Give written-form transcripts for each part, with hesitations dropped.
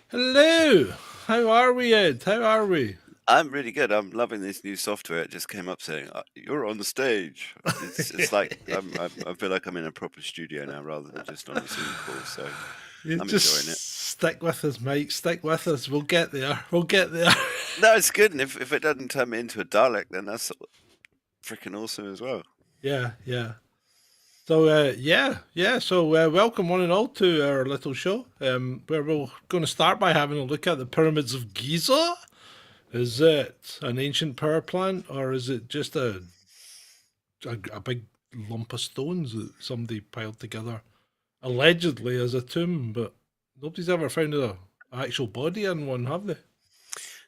Hello. How are we, Ed? How are we? I'm really good. I'm loving this new software. It just came up saying you're on the stage. It's like I feel like I'm in a proper studio now rather than just on a Zoom call. So You I'm just enjoying it. stick with us, mate. Stick with us. We'll get there. We'll get there. No, it's good. And if it doesn't turn me into a Dalek, then that's freaking awesome as well. Yeah, yeah. So, yeah. So, welcome one and all to our little show, where we're going to start by having a look at the pyramids of Giza. Is it an ancient power plant, or is it just a big lump of stones that somebody piled together, allegedly as a tomb? But nobody's ever found a actual body in one, have they?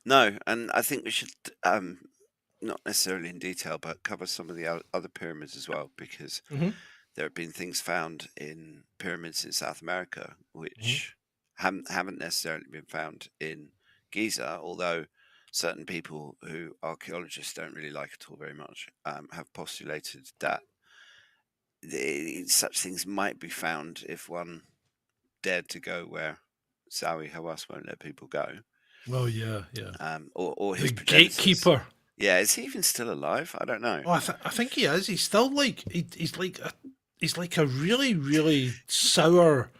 No, and I think we should not necessarily in detail, but cover some of the other pyramids as well, because Hmm. there have been things found in pyramids in South America Hmm. which haven't necessarily been found in Giza, although certain people who archaeologists don't really like at all very much have postulated that such things might be found if one dared to go where Zawi Hawass won't let people go, Oh yeah, yeah. or The his progenitors. gatekeeper. Yeah, is he even still alive? I don't know. Oh, I think he is. He's still like he's like a really sour,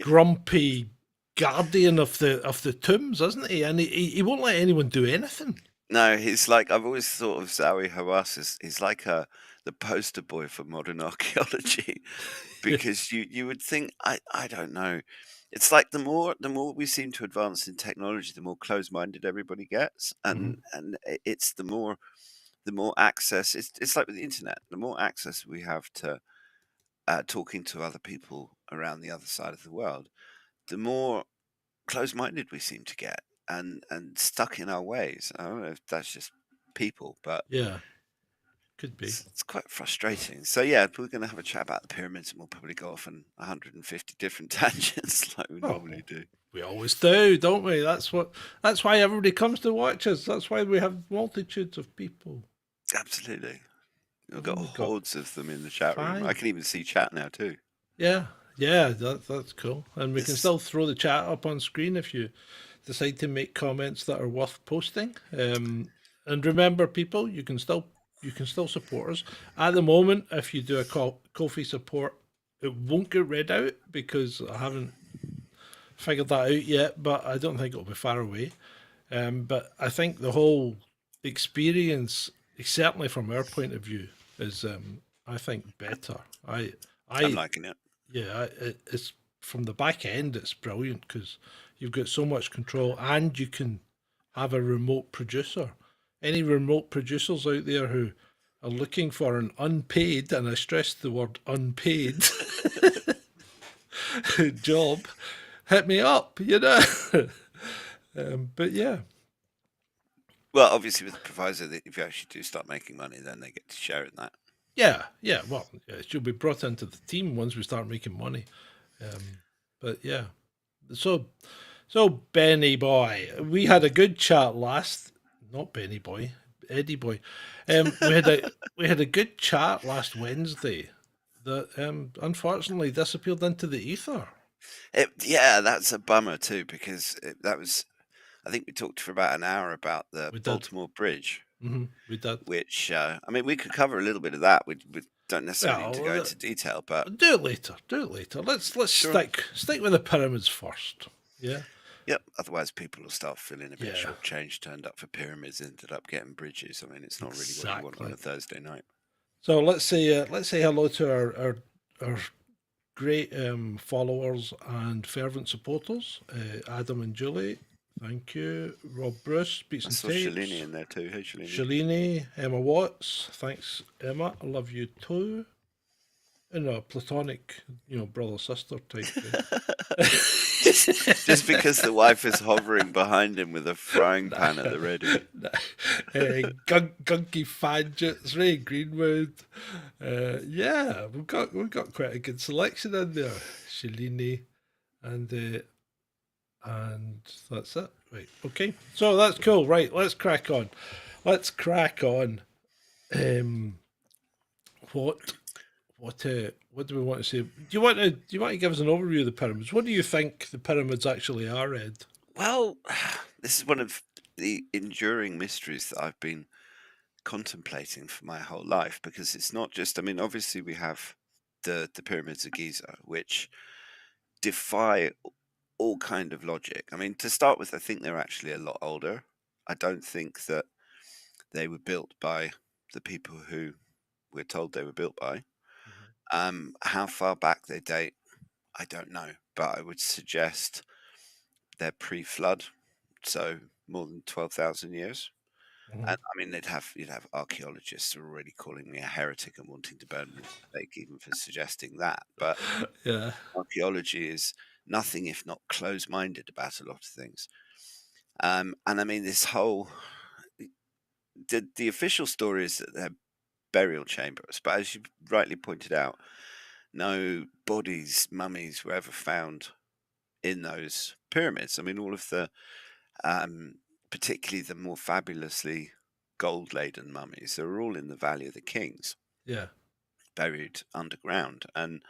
grumpy guardian of the tombs, isn't he? And he won't let anyone do anything. No, he's like I've always thought of Zawi Hawass as he's like the poster boy for modern archaeology because you would think I don't know. It's like the more we seem to advance in technology, the more closed-minded everybody gets, Hmm. and it's the more access. It's like with the internet. The more access we have to talking to other people around the other side of the world, the more closed-minded we seem to get and stuck in our ways. I don't know if that's just people, but Yeah, could be. it's quite frustrating. So yeah, we're going to have a chat about the pyramids, and we'll probably go off on 150 different tangents like we Oh, normally do. we always do, don't we? That's why everybody comes to watch us. That's why we have multitudes of people. Absolutely, we've We've got only got hordes of them in the chat room. I five. can even see chat now too. Yeah, yeah, that's cool. And we can This still throw the chat up on screen if you decide to make comments that are worth posting. And remember, people, you can still support us. At the moment, if you do a Kofi support, it won't get read out because I haven't figured that out yet. But I don't think it'll be far away. But I think the whole experience, certainly from our point of view, is I think better. I'm I liking it. yeah, it's from the back end. It's brilliant because you've got so much control, and you can have a remote producer. Any remote producers out there who are looking for an unpaid, and I stress the word unpaid, job, hit me up. You know. But yeah, Well, obviously with the proviso that if you actually do start making money, then they get to share in that. yeah. Well, yeah, she'll be brought into the team once we start making money. Um, but yeah, so Benny boy, we had a good chat last. Not Benny boy, Eddie boy. We had a good chat last Wednesday that unfortunately disappeared into the ether. Yeah, that's a bummer too because that was. I think we talked for about an hour about the We did. Baltimore Bridge, We did. which I mean we could cover a little bit of that. We don't necessarily need to go Well, into detail, but do it later. Do it later. Let's sure. stick with the pyramids first. Yeah. Yep. Otherwise, people will start feeling a bit Yeah. shortchanged. Turned up for pyramids, ended up getting bridges. I mean, it's not really what you want on Exactly. a Thursday night. So let's say hello to our great followers and fervent supporters, Adam and Julie. Thank you. Rob Bruce, I Beats and saw Shalini Tapes. in there too. Hey, Shalini. Shalini, Emma Watts. Thanks, Emma. I love you too. In a platonic, brother sister type way. just because the wife is hovering behind him with a frying pan at the ready. Gunky Fadgets, Ray Greenwood. Yeah, we've got quite a good selection in there. Shalini and that's it. Right. Okay. So that's cool. Right. Let's crack on. Let's crack on. Um, what what do we want to say? Do you want to give us an overview of the pyramids? What do you think the pyramids actually are, Ed? Well, this is one of the enduring mysteries that I've been contemplating for my whole life, because it's not just, I mean, obviously we have the pyramids of Giza, which defy all kind of logic. I mean, to start with, I think they're actually a lot older. I don't think that they were built by the people who we're told they were built by. Mhm. How far back they date, I don't know, but I would suggest they're pre-flood, so more than 12,000 years. Mhm. And I mean, you'd have archaeologists who are already calling me a heretic and wanting to burn me at the stake even for suggesting that. But Yeah. archaeology is nothing if not close-minded about a lot of things. And I mean, this whole the official story is that they're burial chambers, but as you rightly pointed out, no bodies, mummies were ever found in those pyramids. I mean, all of the um, particularly the more fabulously gold-laden mummies, they were all in the Valley of the Kings, Yeah. buried underground. And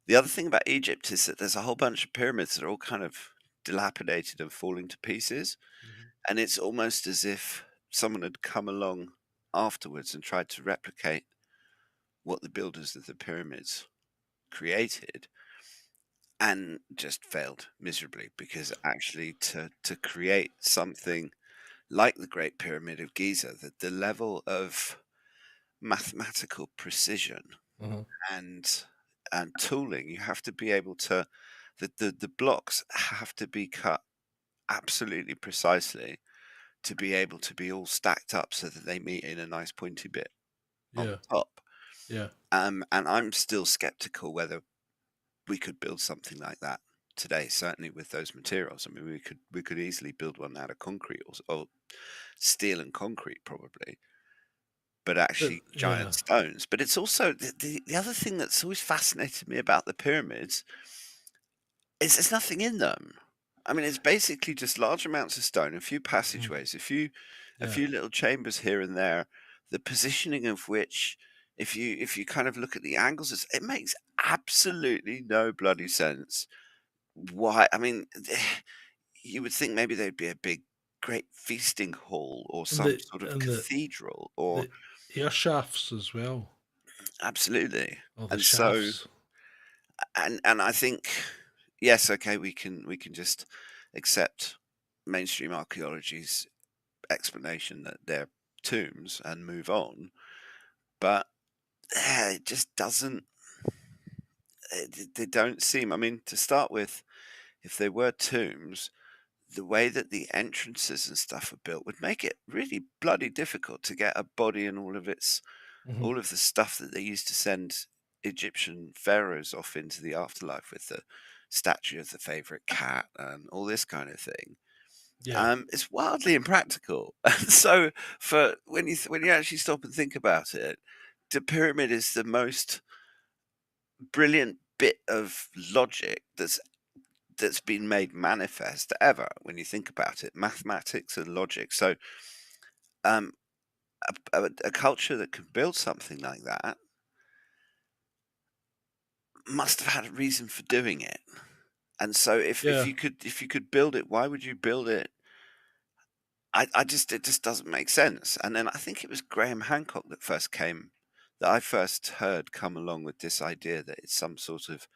the other thing about Egypt is that there's a whole bunch of pyramids that are all kind of dilapidated and falling to pieces. Mhm. And it's almost as if someone had come along afterwards and tried to replicate what the builders of the pyramids created and just failed miserably, because actually to create something like the Great Pyramid of Giza, the level of mathematical precision Mhm. and tooling, you have to be able to the blocks have to be cut absolutely precisely to be able to be all stacked up so that they meet in a nice pointy bit on Yeah. the top. Yeah. And I'm still skeptical whether we could build something like that today. Certainly with those materials, I mean, we could easily build one out of concrete or steel and concrete, probably, but But actually yeah. giant stones. But it's also the other thing that's always fascinated me about the pyramids is there's nothing in them. I mean, it's basically just large amounts of stone, a few Mhm. passageways, a Yeah. few little chambers here and there, the positioning of which, if you kind of look at the angles, it makes absolutely no bloody sense. Why? I mean, you would think maybe there'd be a big, great feasting hall or And some the sort of and the cathedral, or the air shafts as well, absolutely. or the And so, shafts. and I think, yes, okay, we can just accept mainstream archaeology's explanation that they're tombs and move on, but it just doesn't. They don't seem. I mean, to start with, if they were tombs, the way that the entrances and stuff are built would make it really bloody difficult to get a body and Mhm. all of the stuff that they used to send Egyptian pharaohs off into the afterlife with, the statue of the favorite cat and all this kind of thing. Yeah. It's wildly impractical. And so, for when you actually stop and think about it, the pyramid is the most brilliant bit of logic that's been made manifest ever. When you think about it, mathematics and logic. So, um, a culture that can build something like that must have had a reason for doing it. And so, Yeah. if you could build it, why would you build it? I just it just doesn't make sense. And then I think it was Graham Hancock that I first heard come along with this idea that it's some sort of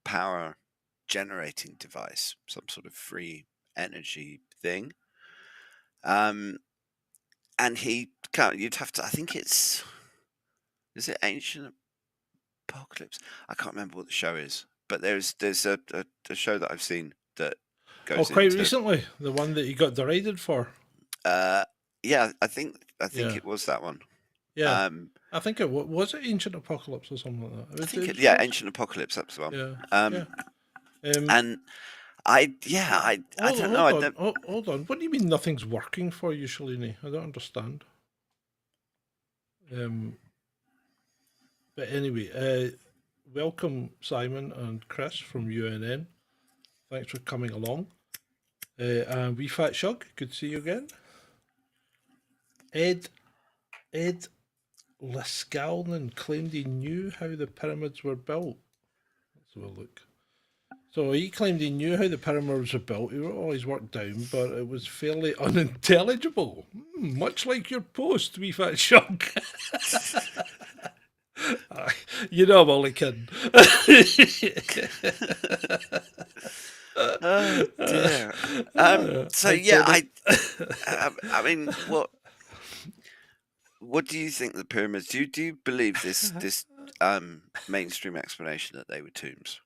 power generating device, some sort of free energy thing. Um, and you'd have to. I think it's is it Ancient Apocalypse? I can't remember what the show is, but there's a show that I've seen that Oh, goes quite into. recently, the one that he got derided for. Uh, yeah, I think Yeah. it was that one. Yeah. Um, I think it was it Ancient Apocalypse or something like that. I It think was yeah, close. Ancient Apocalypse, that's the one. Yeah. Yeah. Um, and I don't know. Hold on. Hold on. What do you mean nothing's working for you, Shalini? I don't understand. Um, but anyway, welcome Simon and Chris from UNN. Thanks for coming along. And we Fat Shug, good to see you again. Ed Ed Lascalnan claimed he knew how the pyramids were built. Let's have a look. So he claimed he knew how the pyramids were built. He wrote all his work down, but it was fairly unintelligible. Much like your post, wee fat shug. You know I'm only kidding. Oh dear. So I yeah, told him. I mean, what do you think the pyramids? Do you believe this mainstream explanation that they were tombs?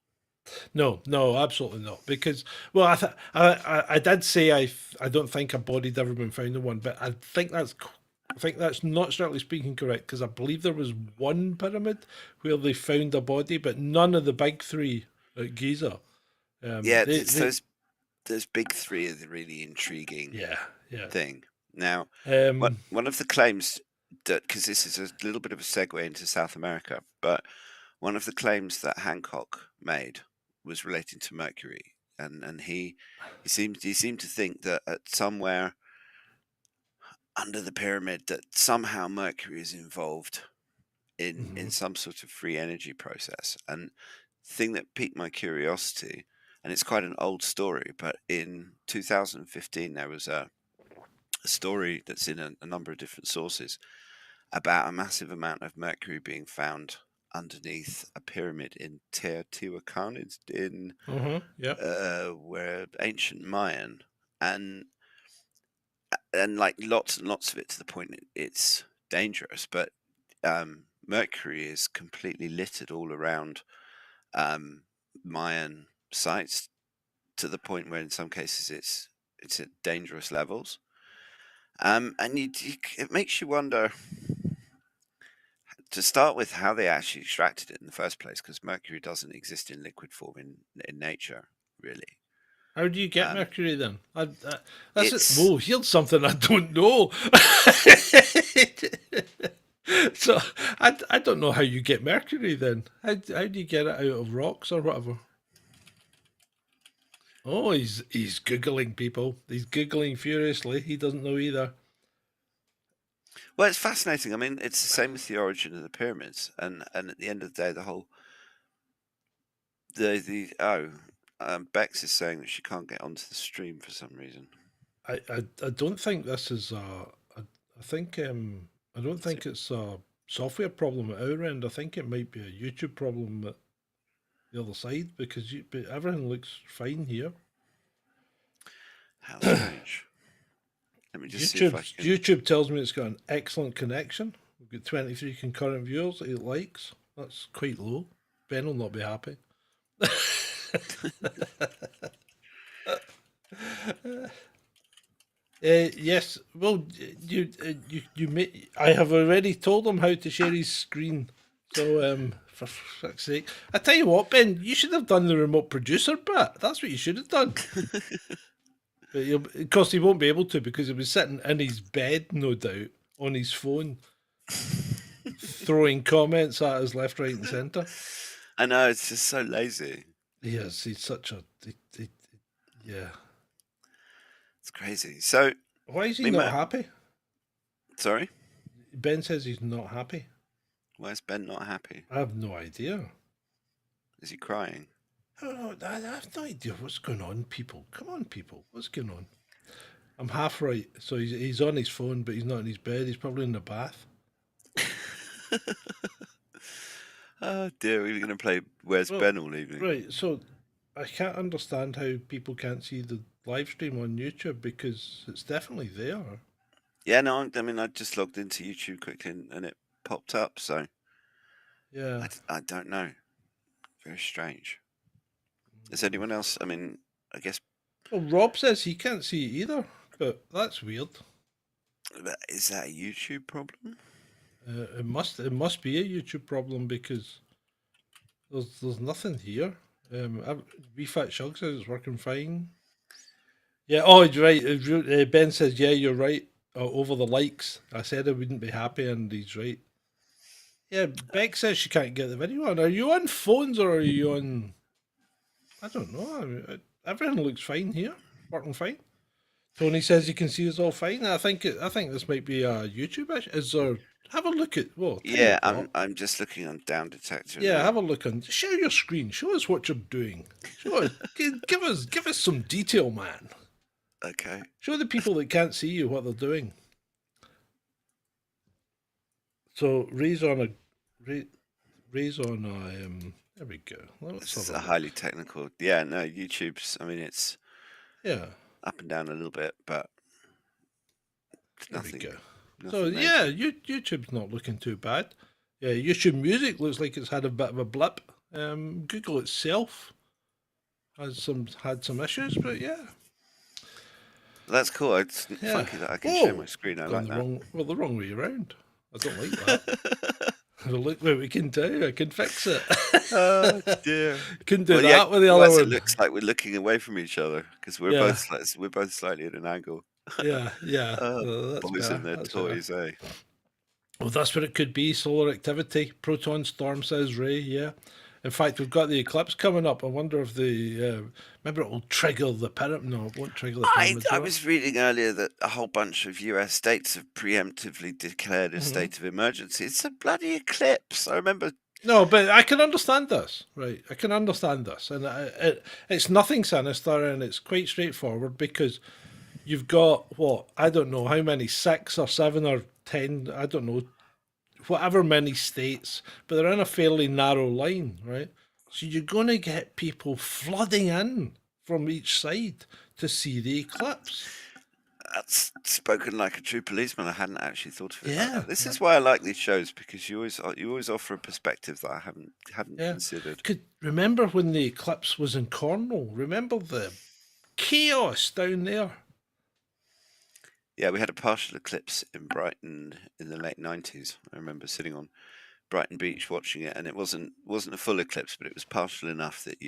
No, no, absolutely not. Because, well, I did say I don't think a body'd ever been found in one, but I think that's not strictly speaking correct because I believe there was one pyramid where they found a body, but none of the big three at Giza. Yeah, it's They those big three are the really intriguing yeah, yeah. thing. Now, what Um, one of the claims that, because this is a little bit of a segue into South America, but one of the claims that Hancock made was relating to Mercury, and he seemed to think that at somewhere under the pyramid that somehow Mercury is involved in mhm, some sort of free energy process. And the thing that piqued my curiosity, and it's quite an old story, but in 2015 there was a story that's in a number of different sources about a massive amount of mercury being found underneath a pyramid in Teotihuacan. It's in yeah. where ancient Mayan, and like lots and lots of it, to the point it's dangerous. But mercury is completely littered all around um, Mayan sites, to the point where in some cases it's at dangerous levels. And it makes you wonder, to start with, how they actually extracted it in the first place, because mercury doesn't exist in liquid form in nature, really. How do you get Um, mercury then? That's it. it's Whoa, here's something I don't know. So I don't know how you get mercury then. How do you get it out of rocks or whatever? Oh, he's googling people. He's googling furiously. He doesn't know either. Well, it's fascinating. I mean, it's the same with the origin of the pyramids, and at the end of the day, the whole the Bex is saying that she can't get onto the stream for some reason. I don't think this is I think I don't Is it? think it's a software problem at our end. I think it might be a YouTube problem at the other side because but everything looks fine here. How strange. Let me just see if I can. YouTube tells me it's got an excellent connection. We've got 23 concurrent viewers, 8 likes. That's quite low. Ben will not be happy. Yes, well, you may. I have already told him how to share his screen. So, for fuck's sake, I tell you what, Ben, you should have done the remote producer bit. That's what you should have done. But of course, he won't be able to because he was sitting in his bed, no doubt, on his phone, throwing comments at us left, right, and centre. I know, it's just so lazy. Yes, he's such a. Yeah. It's crazy. So, I Why is he mean, not happy? sorry, Ben says he's not happy. why is Ben not happy? I have no idea. Is he crying? I don't know. I have no idea what's going on, people. Come on, people. What's going on? I'm half right. So he's on his phone, but he's not in his bed. He's probably in the bath. Oh dear, we're going to play Where's Well, Ben all evening. right. So I can't understand how people can't see the live stream on YouTube because it's definitely there. Yeah, no, I mean, I just logged into YouTube quickly and it popped up, so Yeah. I don't know. Very strange. Is anyone else? I mean, I guess, Well, Rob says he can't see it either, but that's weird. is that a YouTube problem? It must be a YouTube problem because there's nothing here. Wee Fat Shug says it's working fine. Yeah. Oh, you're right. Ben says, "Yeah, you're right." Over the likes, I said I wouldn't be happy, and he's right. Yeah, Beck says she can't get the video on. Are you on phones or are you on? I don't know. I mean, everything looks fine here, working fine. Tony says you can see us all fine. I think this might be a YouTube issue. Is there? Have a look at. Well, tell you Yeah, what. I'm just looking on Down Detector Yeah, now. have a look on. Share your screen. Show us what you're doing. Show us. Give us some detail, man. Okay. Show the people that can't see you what they're doing. So raise on a raise on a. There we go. Let's This have is a a look. highly technical. Yeah, no, YouTube's. I mean, it's Yeah, up and down a little bit, but it's there we go. So nothing yeah, major. YouTube's not looking too bad. Yeah, YouTube Music looks like it's had a bit of a blip. Google itself has had some issues, but yeah, That's cool. It's yeah. funky that I can share my Whoa, screen. I gone like that. the wrong way around. I don't like that. Well, look what we can do. I can fix it. Oh dear. Couldn't do Well, yeah. that with the To other us, it one. looks like we're looking away from each other because Yeah, we're both slightly at an angle. yeah. Uh, That's boys better. and their That's better. toys, eh? Well, that's what it could be. Solar activity, proton storm, says Ray. Yeah. In fact, we've got the eclipse coming up. I wonder if maybe it will trigger the pyramid. No, it won't trigger the pyramids, I will it? was reading earlier that a whole bunch of US states have preemptively declared a Hmm. state of emergency. It's a bloody eclipse. I remember. No, but I can understand this, right? I can understand this, and it's nothing sinister, and it's quite straightforward because you've got what I don't know how many 6 or 7 or 10, I don't know, whatever many states, but they're in a fairly narrow line, right? So you're going to get people flooding in from each side to see the eclipse. That's spoken like a true policeman. I hadn't actually thought of it like Yeah, that. This is why I like these shows because you always offer a perspective that I hadn't yeah. considered. Could remember when the eclipse was in Cornwall? Remember the chaos down there? Yeah, we had a partial eclipse in Brighton in the late 90s. I remember sitting on Brighton Beach watching it, and it wasn't a full eclipse, but it was partial enough that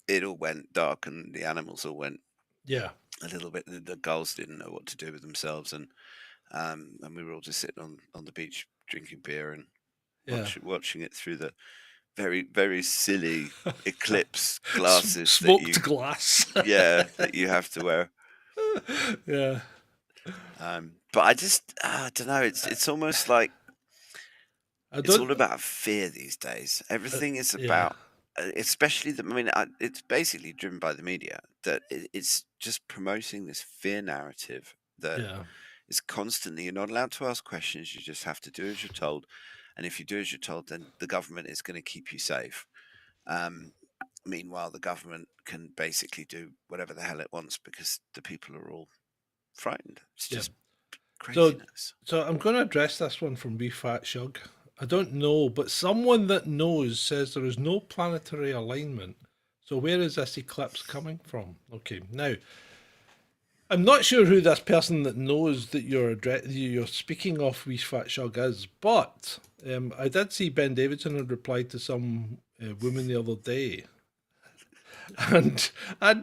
it all went dark and the animals all went Yeah, a little bit. The gulls didn't know what to do with themselves, and we were all just sitting on the beach drinking beer and yeah. watching it through the very silly eclipse glasses Smoked glass. that you have to wear. Yeah. But I don't know. It's almost like I it's all don't. about fear these days. Everything is Yeah, about, especially the. I mean, it's basically driven by the media that it's just promoting this fear narrative that yeah, is constantly. You're not allowed to ask questions. You just have to do as you're told, and if you do as you're told, then the government is going to keep you safe. Um, Meanwhile, the government can basically do whatever the hell it wants because the people are all frightened. It's yeah. just So, craziness. so I'm going to address this one from Wee Fat Shug. I don't know, but someone that knows says there is no planetary alignment. So where is this eclipse coming from? Okay, now I'm not sure who this person that knows that you're speaking of, Wee Fat Shug, is, but I did see Ben Davidson had replied to some woman the other day, and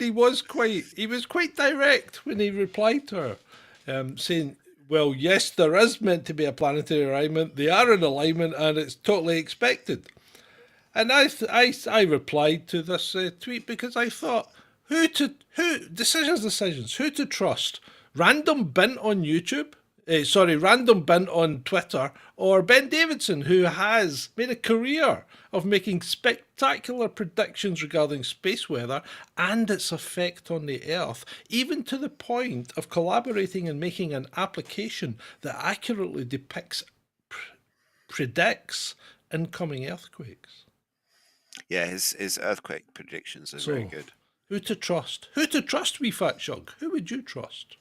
he was quite direct when he replied to her, saying, "Well, yes, there is meant to be a planetary alignment. They are in alignment, and it's totally expected." And I replied to this tweet because I thought, decisions, who to trust? Random Bint on YouTube? Random Bint on Twitter, or Ben Davidson, who has made a career of making spectacular predictions regarding space weather and its effect on the Earth, even to the point of collaborating and making an application that accurately predicts incoming earthquakes. Yeah, his earthquake predictions are very So, good. who to trust? Who to trust, Wee Fat Shug? Who would you trust?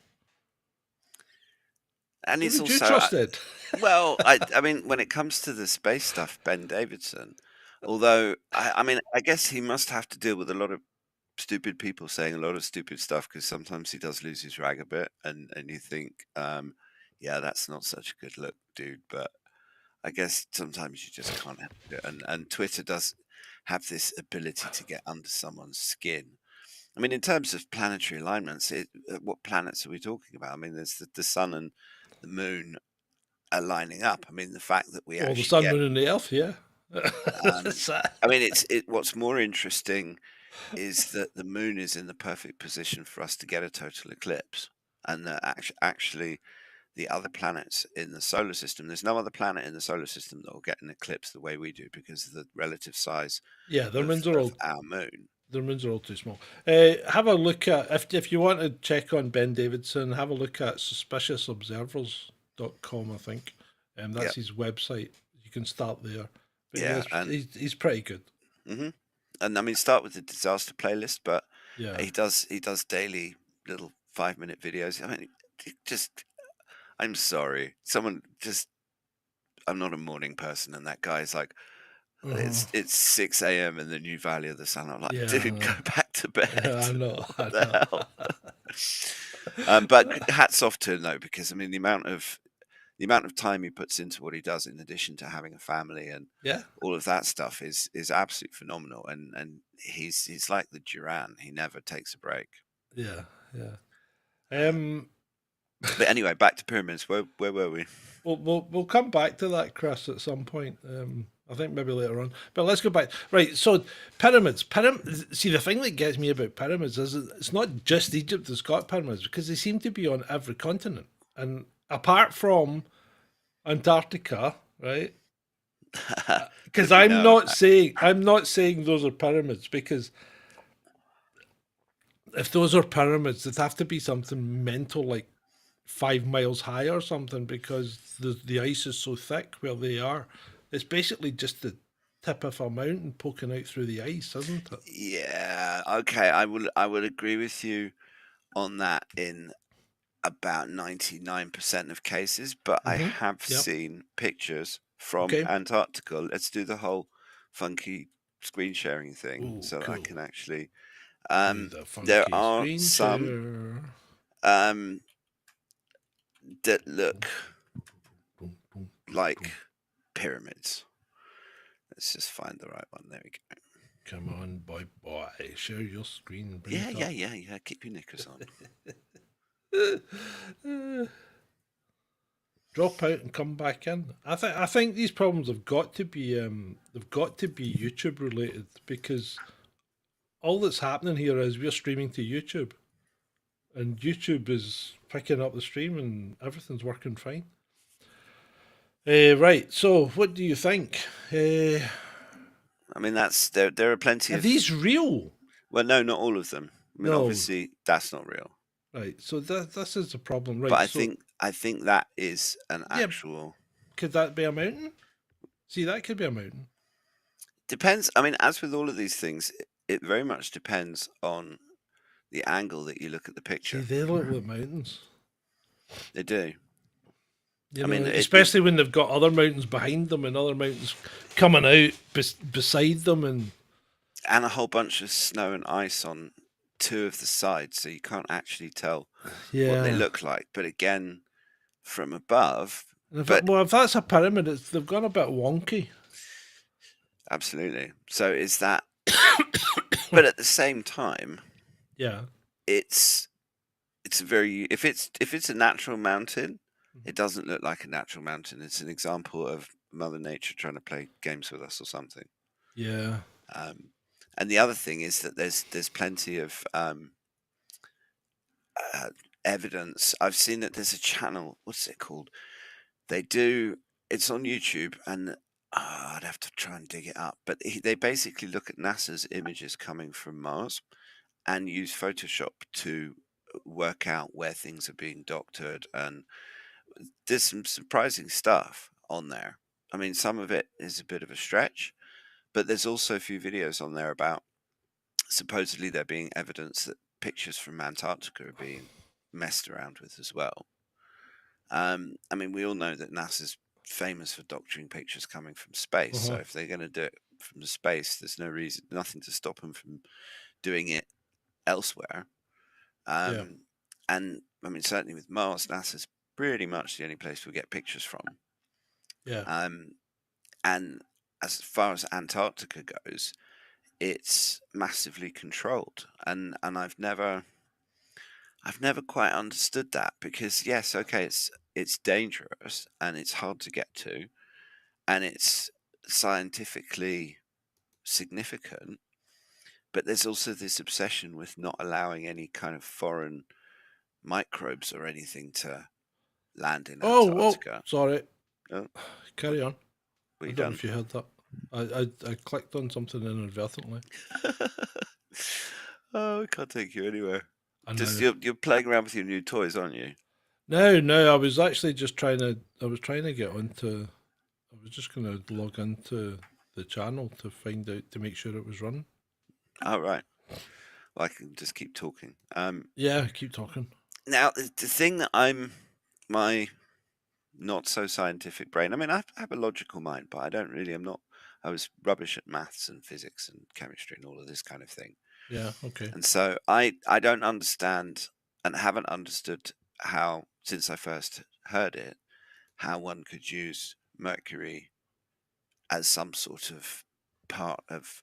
And Who it's would you also, trust, Ed? well, I mean, when it comes to the space stuff, Ben Davidson, although I mean, I guess he must have to deal with a lot of stupid people saying a lot of stupid stuff because sometimes he does lose his rag a bit, and you think, yeah, that's not such a good look, dude. But I guess sometimes you just can't help it, and Twitter does have this ability to get under someone's skin. I mean, in terms of planetary alignments, what planets are we talking about? I mean, there's the sun and the moon are lining up. I mean, the fact that we Well, the actually sun, get, moon, and the earth, yeah. um, I mean, what's more interesting is that the moon is in the perfect position for us to get a total eclipse, and that actually the other planets in the solar system. There's no other planet in the solar system that will get an eclipse the way we do because of the relative size Yeah, their of, moons are of all our moon. their moons are all too small. Have a look at if you want to check on Ben Davidson, have a look at suspiciousobservers.com, I think. Yeah, That's his website. You can start there. But yeah, yes, he's pretty good. hmm and I mean, start with the disaster playlist, but Yeah. he does daily little 5-minute videos. I mean, just I'm sorry, someone just I'm not a morning person, and that guy's like, Uh-huh. it's 6 a.m. in the New Valley of the Sun. I'm like, Yeah, I dude, go know. back to bed. I know. What I the know. hell? But hats off to him though, because I mean the amount of time he puts into what he does, in addition to having a family and Yeah. all of that stuff, is absolutely phenomenal. And he's like the Duran. He never takes a break. Yeah. Yeah. Uh, Um, but anyway, back to pyramids. Where were we? we'll come back to that, Chris, at some point. I think maybe later on. But let's go back. Right. So pyramids. Pyramids. See, the thing that gets me about pyramids is it's not just Egypt that's got pyramids because they seem to be on every continent, and apart from Antarctica, right? How Because do you know? I'm not saying those are pyramids because if those are pyramids, it'd have to be something mental like 5 miles high or something because the ice is so thick where they are. It's basically just the tip of a mountain poking out through the ice, isn't it? Yeah, okay. I would agree with you on that in about 99% of cases, but I Mm-hmm. have Yep. seen pictures from Okay. Antarctica. Let's do the whole funky screen sharing thing Oh, so that I cool. can actually. Do the There funky are screen some share. um, that look Boom, boom, boom, like boom. pyramids. Let's just find the right one. There we go. Come on, boy, boy. Share your screen. Bring Yeah, it yeah, up. yeah, yeah. Keep your knickers on. Drop out and come back in. I think these problems have got to be they've got to be YouTube related because all that's happening here is we're streaming to YouTube and YouTube is picking up the stream and everything's working fine. Right. So, what do you think? I mean, that's there are plenty Are of. these real? Well, no, not all of them. I mean, No. obviously, that's not real. Right. So this is the problem. But Right. I So think I think that is an yeah, actual. could that be a mountain? See, that could be a mountain. Depends. I mean, as with all of these things, it very much depends on the angle that you look at the See, picture. they look like mountains. They do. You I know, mean, it especially when they've got other mountains behind them and other mountains coming out beside them, and and a whole bunch of snow and ice on two of the sides, so you can't actually tell what they yeah. look like. But again, from above, And but if that's a pyramid, they've gone a bit wonky. absolutely. So is that? But at the same time, Yeah. it's it's very if it's a natural mountain, it doesn't look like a natural mountain. It's an example of Mother Nature trying to play games with us or something. Yeah. Um, and the other thing is that there's plenty of uh, evidence. I've seen that there's a channel. What's it called? They do. It's on YouTube, and I'd have to try and dig it up. But they basically look at NASA's images coming from Mars and use Photoshop to work out where things are being doctored, and there's some surprising stuff on there. I mean, some of it is a bit of a stretch, but there's also a few videos on there about supposedly there being evidence that pictures from Antarctica are being messed around with as well. I mean, we all know that NASA's famous for doctoring pictures coming from space. So Uh-huh. if they're going to do it from the space, there's no reason, nothing to stop them from doing it elsewhere. Yeah. Um, and I mean, certainly with Mars, NASA's pretty much the only place we get pictures from. Yeah. Um, and as far as Antarctica goes, it's massively controlled, and I've never quite understood that because yes, okay, it's dangerous and it's hard to get to, and it's scientifically significant, but there's also this obsession with not allowing any kind of foreign microbes or anything to land in Oh, Antarctica. sorry. Oh, what, Carry on. what I you don't know done? if you heard that. I clicked on something inadvertently. Oh, I can't take you anywhere. I Just know. you're playing around with your new toys, aren't you? No, I was actually just trying to. I was trying to get onto. I was just going to log into the channel to find out to make sure it was running. Oh, right. Well, I can just keep talking. Yeah, keep talking. Now the thing that my not so scientific brain. I mean, I have a logical mind, but I don't really. I'm not. I was rubbish at maths and physics and chemistry and all of this kind of thing. Yeah, okay. And so I don't understand and haven't understood how, since I first heard it, how one could use mercury as some sort of part of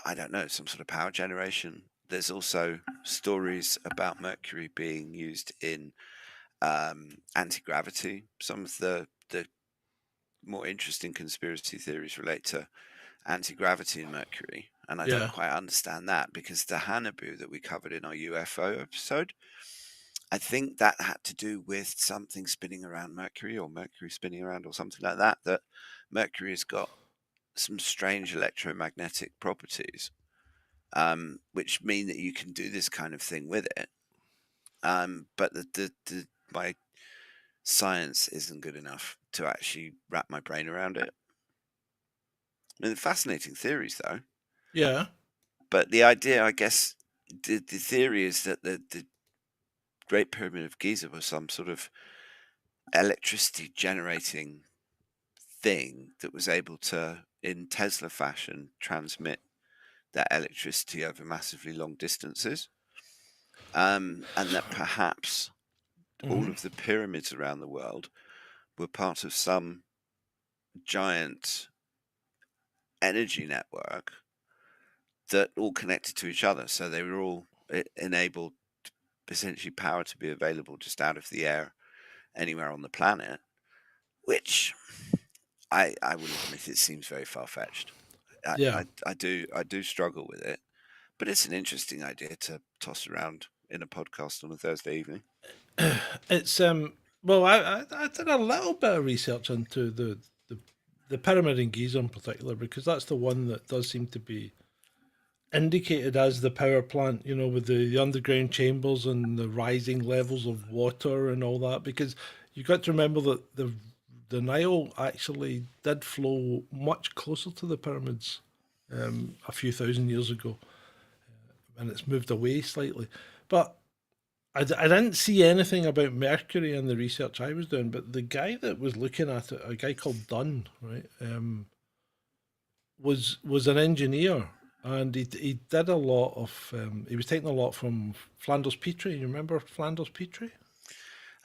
I don't know, some sort of power generation. There's also stories about mercury being used in anti-gravity. Some of the more interesting conspiracy theories relate to anti-gravity in mercury, and I don't Yeah, quite understand that because the Hanabu that we covered in our UFO episode, I think that had to do with something spinning around Mercury or Mercury spinning around or something like that. That Mercury has got some strange electromagnetic properties, which mean that you can do this kind of thing with it. But my science isn't good enough to actually wrap my brain around it. I mean, fascinating theories, though. yeah, But the idea, I guess, the theory is that the Great Pyramid of Giza was some sort of electricity generating thing that was able to, in Tesla fashion, transmit that electricity over massively long distances. And that perhaps all hmm, of the pyramids around the world were part of some giant energy network that all connected to each other. So they were all enabled essentially power to be available just out of the air anywhere on the planet, which I will admit it seems very far fetched. yeah. I do struggle with it, but it's an interesting idea to toss around in a podcast on a Thursday evening. It's well, I did a little bit of research into the the pyramid in Giza in particular because that's the one that does seem to be indicated as the power plant, you know, with the underground chambers and the rising levels of water and all that. Because you got to remember that the Nile actually did flow much closer to the pyramids a few thousand years ago, and it's moved away slightly. But I didn't see anything about mercury in the research I was doing. But the guy that was looking at it, a guy called Dunn, right, was an engineer, and he did a lot of he was taking a lot from Flanders Petrie. You remember Flanders Petrie?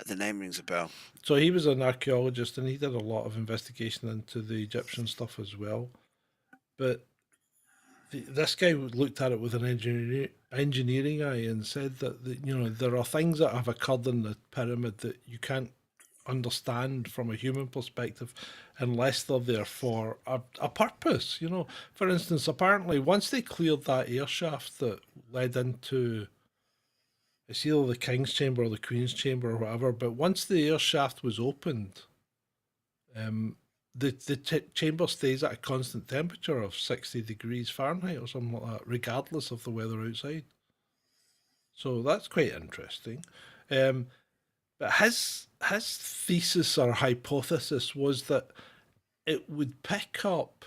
The name rings a bell. So he was an archaeologist, and he did a lot of investigation into the Egyptian stuff as well. But this guy looked at it with an engineering eye and said that you know there are things that have occurred in the pyramid that you can't understand from a human perspective unless they're there for a purpose. You know, for instance, apparently once they cleared that air shaft that led into it's either the King's Chamber or the Queen's Chamber or whatever, but once the air shaft was opened, um, the chamber stays at a constant temperature of 60 degrees Fahrenheit or something like that, regardless of the weather outside. So that's quite interesting. Um, but his thesis or hypothesis was that it would pick up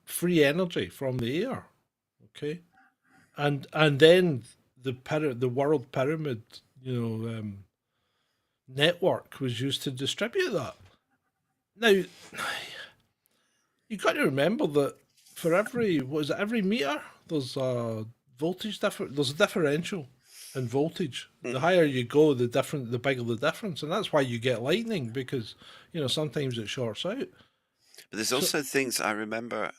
free energy from the air, okay, and then the world pyramid, you know, network was used to distribute that. Now you got to remember that for every what is it, every meter there's a voltage different. There's a differential in voltage. The Mhm. higher you go, the bigger the difference, and that's why you get lightning because you know sometimes it shorts out. But there's So also things I remember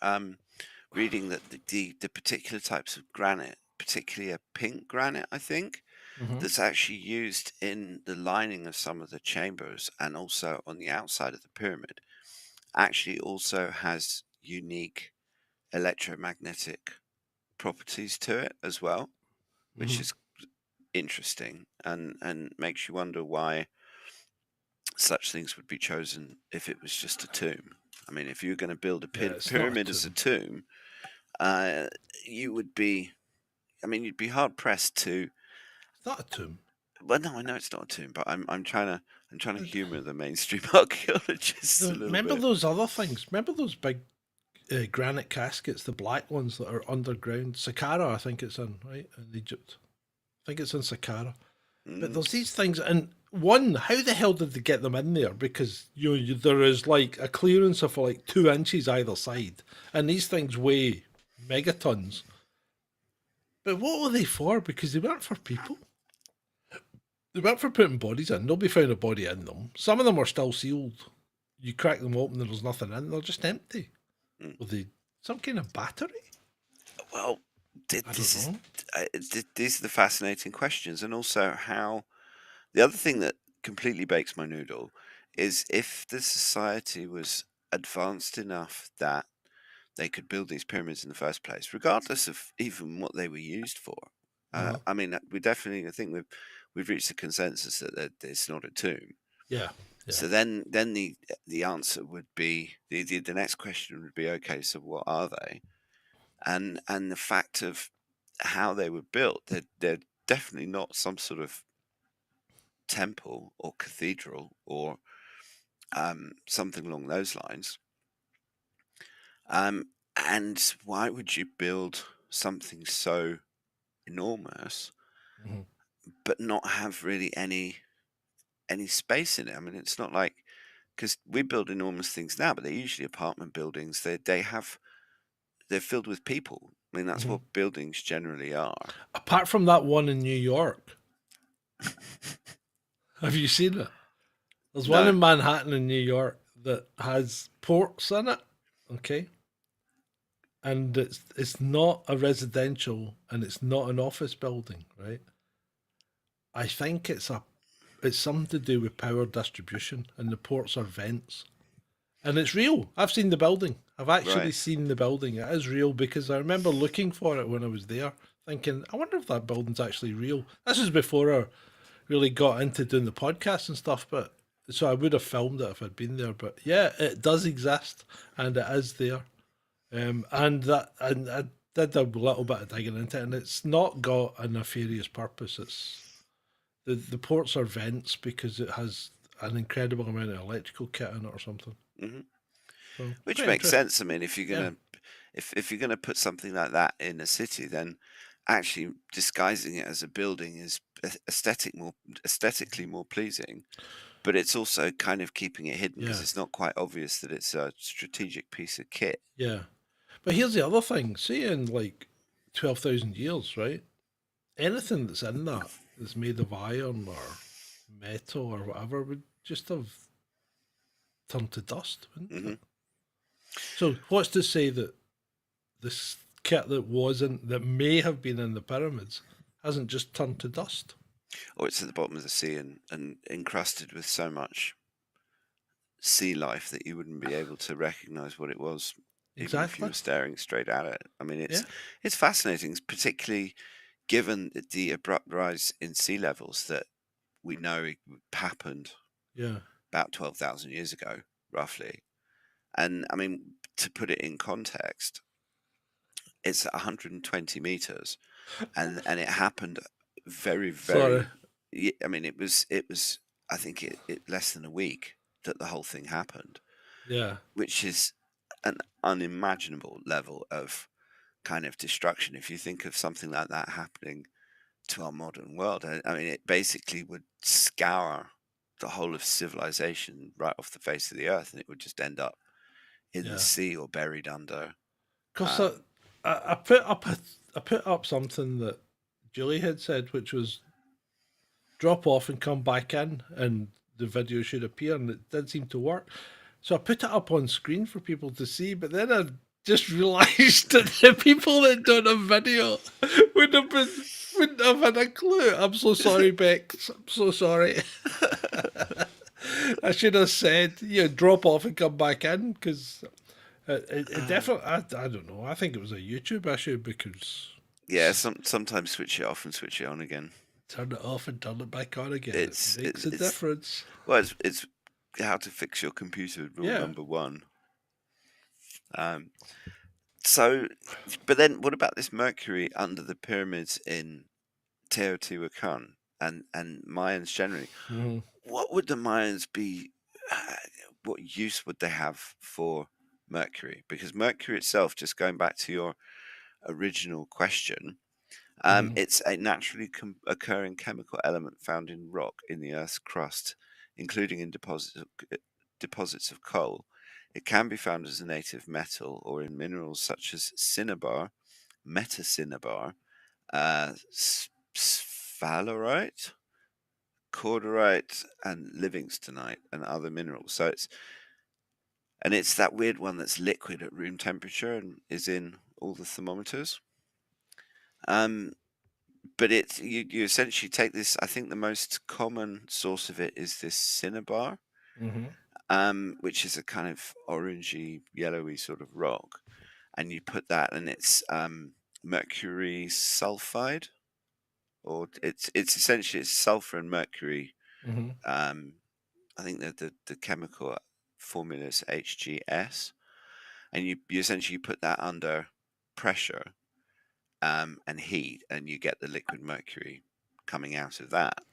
reading that the particular types of granite, particularly a pink granite, I think, mhm. that's actually used in the lining of some of the chambers and also on the outside of the pyramid, actually also has unique electromagnetic properties to it as well, which Mhm. is interesting, and makes you wonder why such things would be chosen if it was just a tomb. I mean, if you're going to build a Yeah, it's not a pyramid as a tomb. tomb, uh, you would be. I mean, you'd be hard pressed to. It's not a tomb. Well, no, I know it's not a tomb, but I'm trying to humour the mainstream archaeologists a little Remember bit. those other things? Remember those big granite caskets, the black ones that are underground? Saqqara, I think it's in, right? In Egypt. I think it's in Saqqara. But Mm, there's these things, and one, how the hell did they get them in there? Because there is like a clearance of like 2 inches either side, and these things weigh megatons. But what were they for? Because they weren't for people. They weren't for putting bodies in. Nobody found a body in them. Some of them are still sealed. You crack them open, and there's nothing in. They're just empty. mm. Were they some kind of battery? Well, I don't this is know. these are the fascinating questions, and also how the other thing that completely bakes my noodle is if the society was advanced enough that they could build these pyramids in the first place, regardless of even what they were used for. Uh-huh. I mean, we definitely, I think we've reached a consensus that it's not a tomb. Yeah, yeah. So then the answer would be the next question would be, okay, so what are they? And the fact of how they were built, they're definitely not some sort of temple or cathedral or something along those lines. Um, and why would you build something so enormous Hmm. but not have really any space in it? I mean, it's not like because we build enormous things now, but they're usually apartment buildings. They're filled with people. I mean, that's Hmm. what buildings generally are. Apart from that one in New York, have you seen it? There's one No. in Manhattan in New York that has ports in it. Okay, and it's not a residential and it's not an office building, right? I think it's something to do with power distribution, and the ports are vents. And it's real. I've seen the building. I've actually Right. seen the building. It is real because I remember looking for it when I was there, thinking, I wonder if that building's actually real. This is before I really got into doing the podcast and stuff, but so I would have filmed it if I'd been there. But yeah, it does exist and it is there. And I did a little bit of digging into it, and it's not got a nefarious purpose. It's the ports are vents because it has an incredible amount of electrical kit in it or something. Hmm. So Which quite makes interesting. sense. I mean, if you're Yeah, gonna if you're gonna put something like that in a city, then actually disguising it as a building is aesthetically more pleasing. But it's also kind of keeping it hidden because yeah, it's not quite obvious that it's a strategic piece of kit. yeah. But here's the other thing. See, in like 12,000 years, right? Anything that's in that that's made of iron or metal or whatever would just have turned to dust, wouldn't it? Hmm. So what's to say that this kit that wasn't, that may have been in the pyramids, hasn't just turned to dust? Or it's at the bottom of the sea and encrusted with so much sea life that you wouldn't be able to recognize what it was, even if you Exactly. were staring straight at it. I mean, Yeah, it's fascinating, particularly given the abrupt rise in sea levels that we know happened yeah. about 12,000 years ago, roughly. And I mean, to put it in context, it's 120 meters, and it happened very, Sorry. very. I mean, it was. I think it less than a week that the whole thing happened, Yeah, which is an unimaginable level of kind of destruction. If you think of something like that happening to our modern world, I mean, it basically would scour the whole of civilization right off the face of the earth, and it would just end up in the yeah. sea or buried under. Because Um, I put up something that Julie had said, which was drop off and come back in, and the video should appear, and it did seem to work. So I put it up on screen for people to see, but then I just realised that the people that don't have video would have been wouldn't have had a clue. I'm so sorry, Bex. I'm so sorry. I should have said, drop off and come back in because it uh, definitely. I don't know. I think it was a YouTube issue because yeah, sometimes switch it off and switch it on again. Turn it off and turn it back on again. It's It makes a it's difference. well, it's how to fix your computer rule Yeah. number one. Um, so, but then what about this Mercury under the pyramids in Teotihuacan and Mayans generally? Mhm. What would the Mayans be? What use would they have for Mercury? Because Mercury itself, just going back to your original question, Mhm. it's a naturally occurring chemical element found in rock in the Earth's crust, including in deposits of coal. It can be found as a native metal or in minerals such as cinnabar, metacinnabar, sphalerite, cordierite, and livingstonite, and other minerals. So it's that weird one that's liquid at room temperature and is in all the thermometers. Um, but you essentially take this. I think the most common source of it is this cinnabar, Mhm. which is a kind of orangey, yellowy sort of rock, and you put that, and it's mercury sulfide, or it's essentially it's sulfur and mercury. Mhm. Um, I think that the chemical formula is HGS, and you essentially put that under pressure and heat, and you get the liquid mercury coming out of that.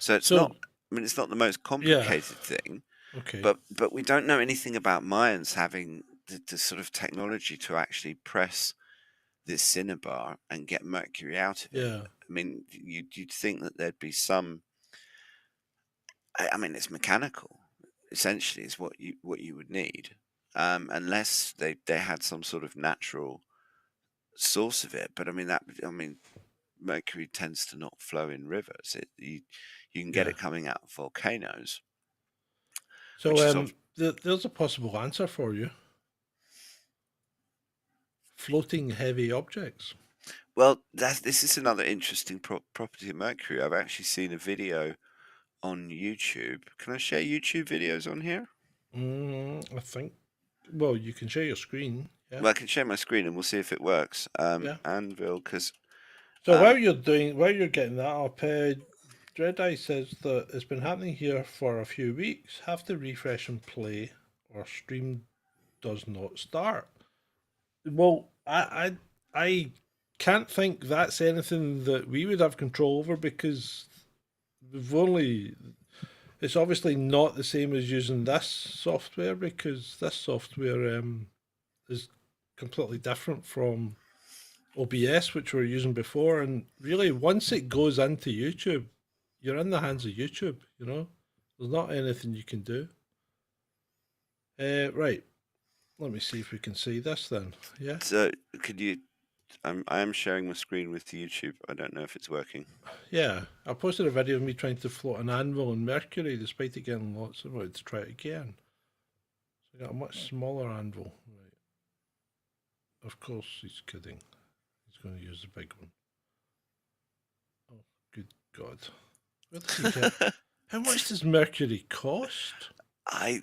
So it's So not. I mean, it's not the most yeah. complicated thing, Okay. but we don't know anything about Mayans having the sort of technology to actually press this cinnabar and get mercury out of it. Yeah. I mean, you'd think that there'd be some. I mean, it's mechanical. Essentially, is what you would need, unless they had some sort of natural source of it. But I mean, mercury tends to not flow in rivers. You can get Yeah. it coming out of volcanoes, So which is there's a possible answer for you. Floating heavy objects. well. This is another interesting property of mercury. I've actually seen a video on YouTube. Can I share YouTube videos on here? I think. Well, you can share your screen. Yeah. Well, I can share my screen and we'll see if it works. Yeah. Anvil, because So while you're getting that up, Dread Eye says that it's been happening here for a few weeks. Have to refresh and play, or stream does not start. Well, I can't think that's anything that we would have control over because we've only. It's obviously not the same as using this software because this software is completely different from OBS, which we were using before. And really, once it goes into YouTube, you're in the hands of YouTube. You know, there's not anything you can do. Right. Let me see if we can see this then. Yeah. so could you? I am sharing my screen with YouTube. I don't know if it's working. Yeah. I posted a video of me trying to float an anvil in Mercury despite it getting lots of it to try it again. So I got a much smaller anvil. Right. Of course he's kidding. He's going to use the big one. Oh, good God. Where does he get? How much does Mercury cost? I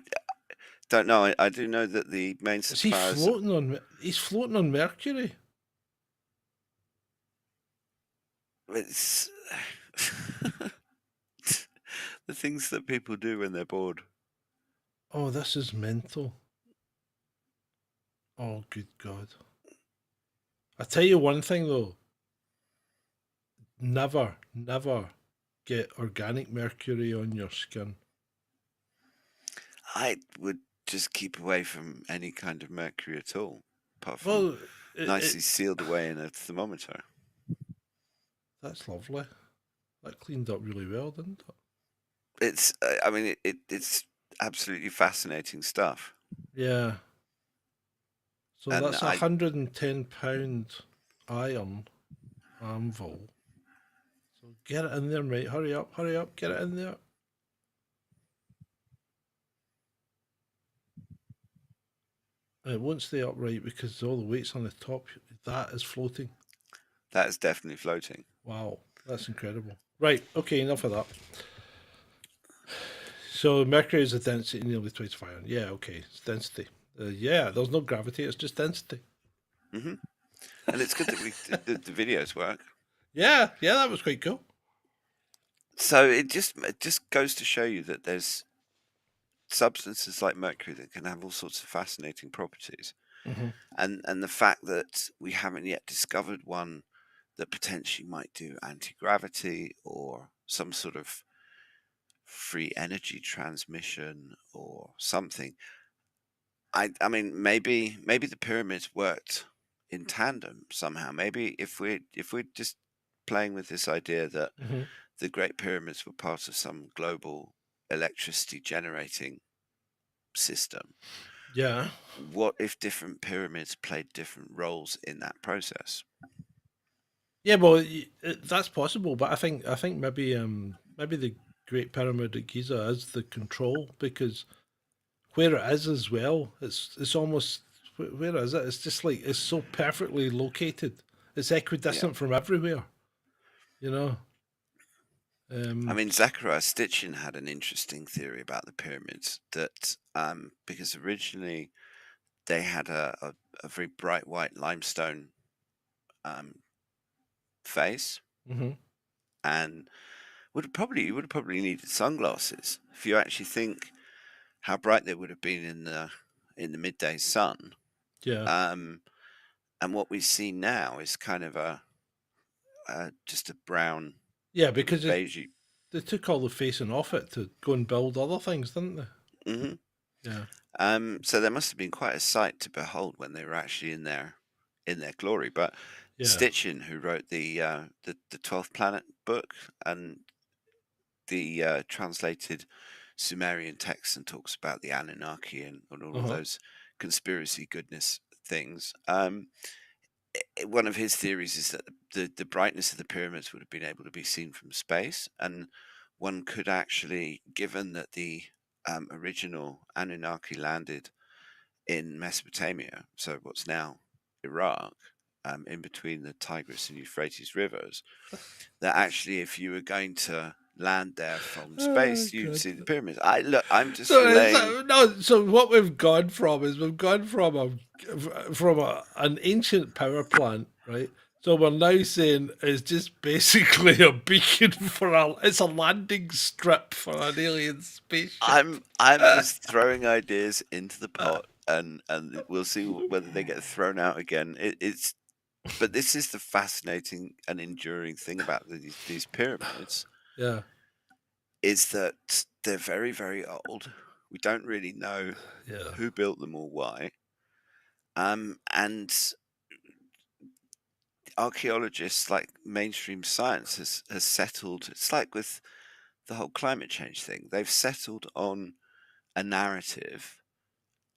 don't know. I do know that the main Is he suppliers. floating on? He's floating on Mercury. It's the things that people do when they're bored. Oh, this is mental. Oh, good God. I tell you one thing though. Never, never get organic mercury on your skin. I would just keep away from any kind of mercury at all, apart from Well, nicely sealed away in a thermometer. that's lovely. That cleaned up really well, didn't it? It's, I mean, it's absolutely fascinating stuff. Yeah. So And that's £110 iron anvil. So get it in there, mate. Hurry up, get it in there. And it won't stay upright because all the weight's on the top. That is floating. that is definitely floating. Wow, that's incredible. Right, okay, enough of that. So mercury is a density nearly twice of iron. Yeah, okay, it's density. Yeah, there's no gravity, it's just density. And it's good that the videos work. Yeah, that was quite cool. So it just goes to show you that there's substances like mercury that can have all sorts of fascinating properties, Hmm. and the fact that we haven't yet discovered one that potentially might do anti-gravity or some sort of free energy transmission or something. I mean, maybe the pyramids worked in tandem somehow. Maybe if we're just playing with this idea that Hmm. the Great Pyramids were part of some global electricity generating system, Yeah. what if different pyramids played different roles in that process? Yeah, well, that's possible, but I think maybe the Great Pyramid at Giza is the control because where it is as well, it's almost where is it? It's just like it's so perfectly located. It's Yeah. equidistant from everywhere, you know. I Um, mean, Zachariah Stitchin had an interesting theory about the pyramids that because originally they had a very bright white limestone um, face, mhm. and you would have probably needed sunglasses if you actually think how bright they would have been in the midday sun. Yeah, Um, and what we see now is kind of just a brown, yeah, maybe because beigey. they took all the facing off it to go and build other things, didn't they? hmm Yeah, So there must have been quite a sight to behold when they were actually in their glory. But yeah, Stitchin, who wrote the 12th Planet book and the translated Sumerian text and talks about the Anunnaki and all uh of huh, those conspiracy goodness things. One of his theories is that the brightness of the pyramids would have been able to be seen from space, and one could actually, given that the original Anunnaki landed in Mesopotamia, so what's now Iraq, in between the Tigris and Euphrates rivers, that actually, if you were going to land there from oh space, you'd god. see the pyramids. I'm just So relaying. no. So what we've gone from is we've gone from an ancient power plant, right? So we're now saying it's just basically a beacon for it's a landing strip for an alien spaceship. I'm just throwing ideas into the pot, and we'll see whether they get thrown out again. But this is the fascinating and enduring thing about these pyramids Yeah, is that they're very, very old. We don't really know yeah, who built them or why. And archaeologists, like mainstream science, has settled. It's like with the whole climate change thing. They've settled on a narrative,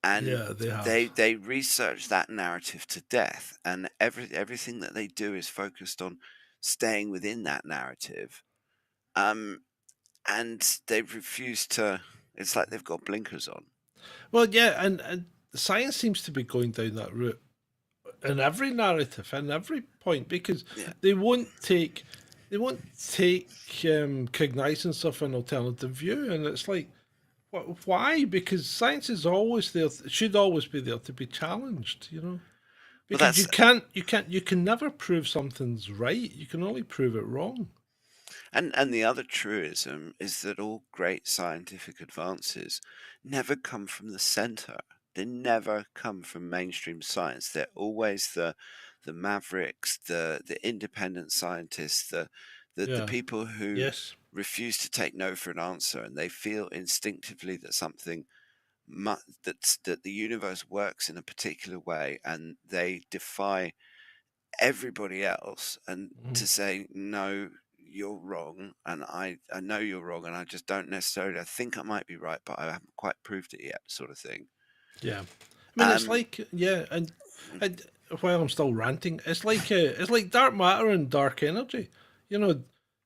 and yeah. They they have. they research that narrative to death, and everything that they do is focused on staying within that narrative. Um, and they've refused to. It's like they've got blinkers on. Well, yeah, and science seems to be going down that route in every narrative, in every point, because Yeah. they won't take they won't take cognizance of an alternative view, and it's like, why? Because science is always there, should always be there to be challenged, you know. Well, Because that's you can never prove something's right. You can only prove it wrong. and the other truism is that all great scientific advances never come from the center. They never come from mainstream science. They're always the mavericks, the independent scientists, the Yeah. people who Yes. refuse to take no for an answer, and they feel instinctively that something that the universe works in a particular way, and they defy everybody else and Mhm. to say no, you're wrong, and I know you're wrong, and I just don't necessarily, I think I might be right, but I haven't quite proved it yet, sort of thing. Yeah. I mean, it's um like, yeah, and while I'm still ranting, it's like dark matter and dark energy. You know,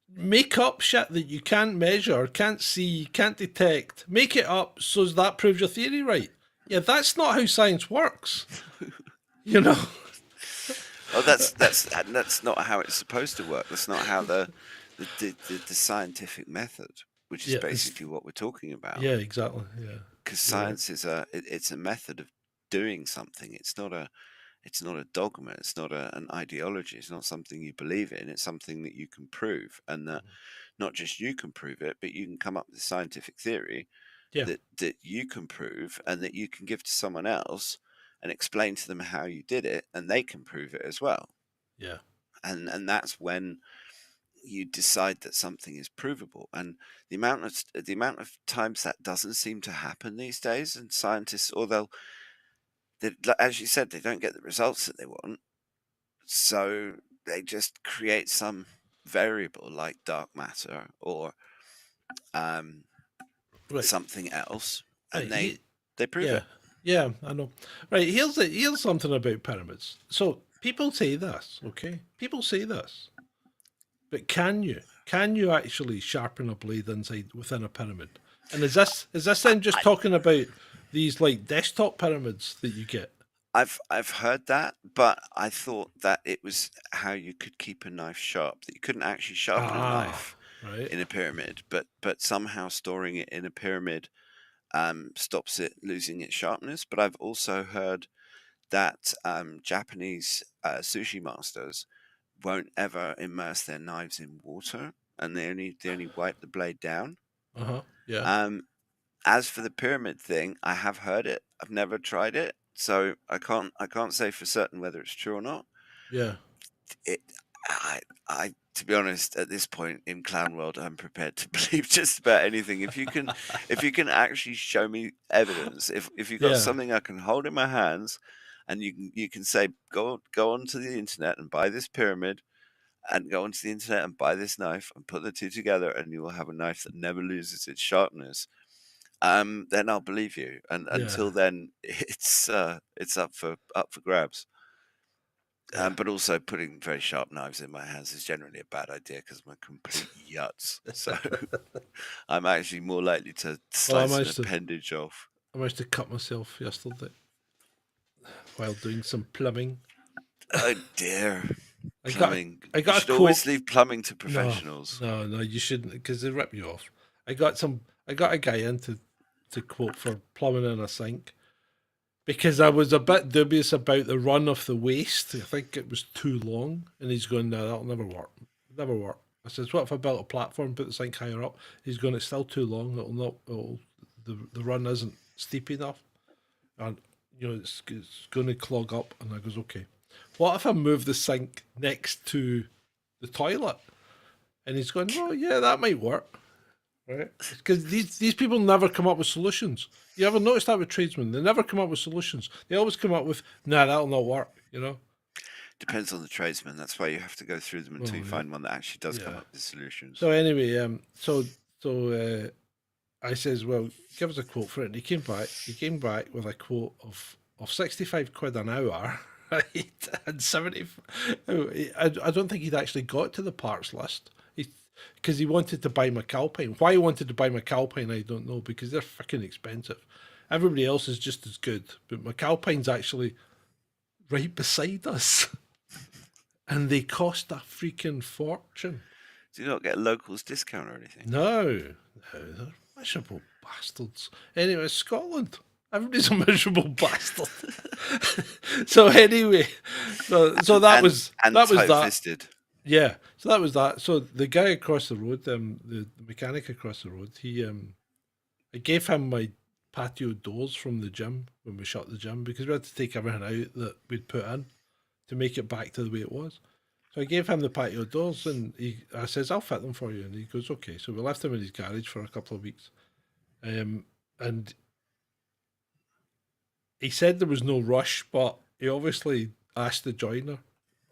make up shit that you can't measure, can't see, can't detect. Make it up so that proves your theory right. Yeah, that's not how science works. You know. well, that's not how it's supposed to work. That's not how the scientific method, which is Yeah. It's, basically what we're talking about, yeah. Exactly. Yeah. because You're right. science is it's a method of doing something. It's not It's not a dogma. It's not an ideology. It's not something you believe in. It's something that you can prove, and that not just you can prove it, but you can come up with a scientific theory Yeah, that you can prove and that you can give to someone else and explain to them how you did it, and they can prove it as well. yeah. And that's when you decide that something is provable. And the amount of times that doesn't seem to happen these days, and scientists, or as you said, they don't get the results that they want, so they just create some variable like dark matter or um, Right. something else, and Right. they prove Yeah. it. Yeah, I know. Right. Here's something about pyramids. So people say this, okay? People say this, but can you actually sharpen a blade inside within a pyramid? And is this then just I, talking about these like desktop pyramids that you get? I've heard that, but I thought that it was how you could keep a knife sharp. That you couldn't actually sharpen a Ah, knife right. in a pyramid, but somehow storing it in a pyramid stops it losing its sharpness. But I've also heard that Japanese sushi masters won't ever immerse their knives in water, and they only wipe the blade down. Uh huh. Yeah. Um, as for the pyramid thing, I have heard it. I've never tried it, so I can't say for certain whether it's true or not. Yeah. It, I to be honest, at this point in clown world, I'm prepared to believe just about anything. If you can actually show me evidence, if you've got Yeah. something I can hold in my hands, and you can say go onto the internet and buy this pyramid, and go onto the internet and buy this knife, and put the two together, and you will have a knife that never loses its sharpness. Then I'll believe you. And Yeah. until then, it's up for grabs. Yeah. But also putting very sharp knives in my hands is generally a bad idea because I'm a complete yutz. So I'm actually more likely to Well, slice an appendage off. I managed to cut myself yesterday while doing some plumbing. Oh dear, I got a, plumbing. I You got a should quote. always leave plumbing to No, professionals. no, you shouldn't because they rip you off. I got a guy in to quote for plumbing in a sink because I was a bit dubious about the run of the waste. I think it was too long, and he's going, "No, that'll never work. Never work." I says, "What if I built a platform, put the sink higher up?" He's going, "It's still too long. It'll not. The run isn't steep enough, and it's going to clog up." And I goes, "Okay. What if I move the sink next to the toilet?" And he's going, "Oh yeah, that might work." Right? Because these people never come up with solutions. You ever notice that with tradesmen? They never come up with solutions. They always come up with, "Nah, that'll not work." You know? Depends on the tradesman. That's why you have to go through them until Oh you yeah, find one that actually does come yeah. up with solutions. So anyway, so I says, "Well, give us a quote for it." And he came back. He came back with a quote of 65 quid an hour, right? And 70. I don't think he'd actually got to the parts list. Because he wanted to buy McAlpine. Why he wanted to buy McAlpine, I don't know, because they're freaking expensive. Everybody else is just as good, but McAlpine's actually right beside us, and they cost a freaking fortune. Do you not get a locals discount or anything? No, no, they're miserable bastards. Anyway, Scotland. Everybody's a miserable bastard. So anyway, so that And was and that was tight that. fisted. Yeah, so that was that. So the guy across the road, the mechanic across the road, I gave him my patio doors from the gym when we shut the gym because we had to take everything out that we'd put in to make it back to the way it was. So I gave him the patio doors, and I says, "I'll fit them for you," and he goes, "Okay." So we left him in his garage for a couple of weeks, and he said there was no rush, but he obviously asked the joiner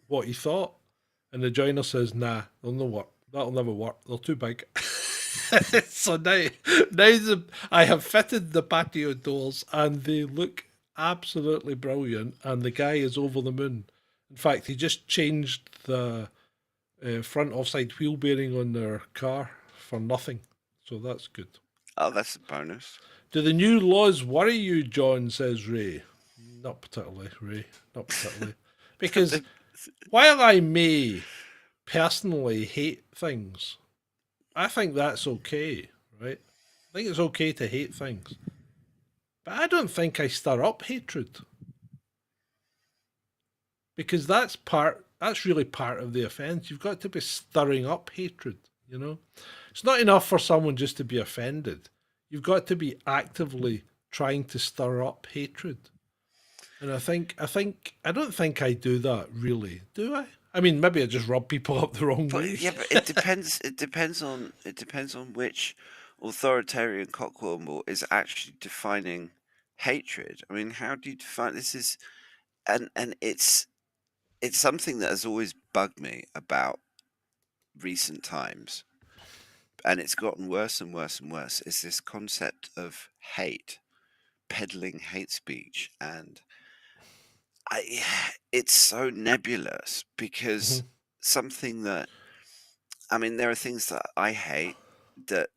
what he thought, and the joiner says, "Nah, they'll no work. That'll never work. They're too big." So now I have fitted the patio doors, and they look absolutely brilliant. And the guy is over the moon. In fact, he just changed the front offside wheel bearing on their car for nothing. So that's good. Oh, that's a bonus. Do the new laws worry you, John? Says Ray. Not particularly, Ray. Not particularly. Because while I may personally hate things, I think that's okay, right? I think it's okay to hate things. But I don't think I stir up hatred. because that's really part of the offence. You've got to be stirring up hatred, you know. It's not enough for someone just to be offended. You've got to be actively trying to stir up hatred. And I don't think I do that really, do I? I mean, maybe I just rub people up the wrong But way. yeah, but it depends. It depends on which authoritarian cockwomble is actually defining hatred. I mean, how do you define this? Is and it's something that has always bugged me about recent times, and it's gotten worse and worse and worse. Is this concept of hate, peddling hate speech, and I, it's so nebulous because Mhm. something that I mean, there are things that I hate that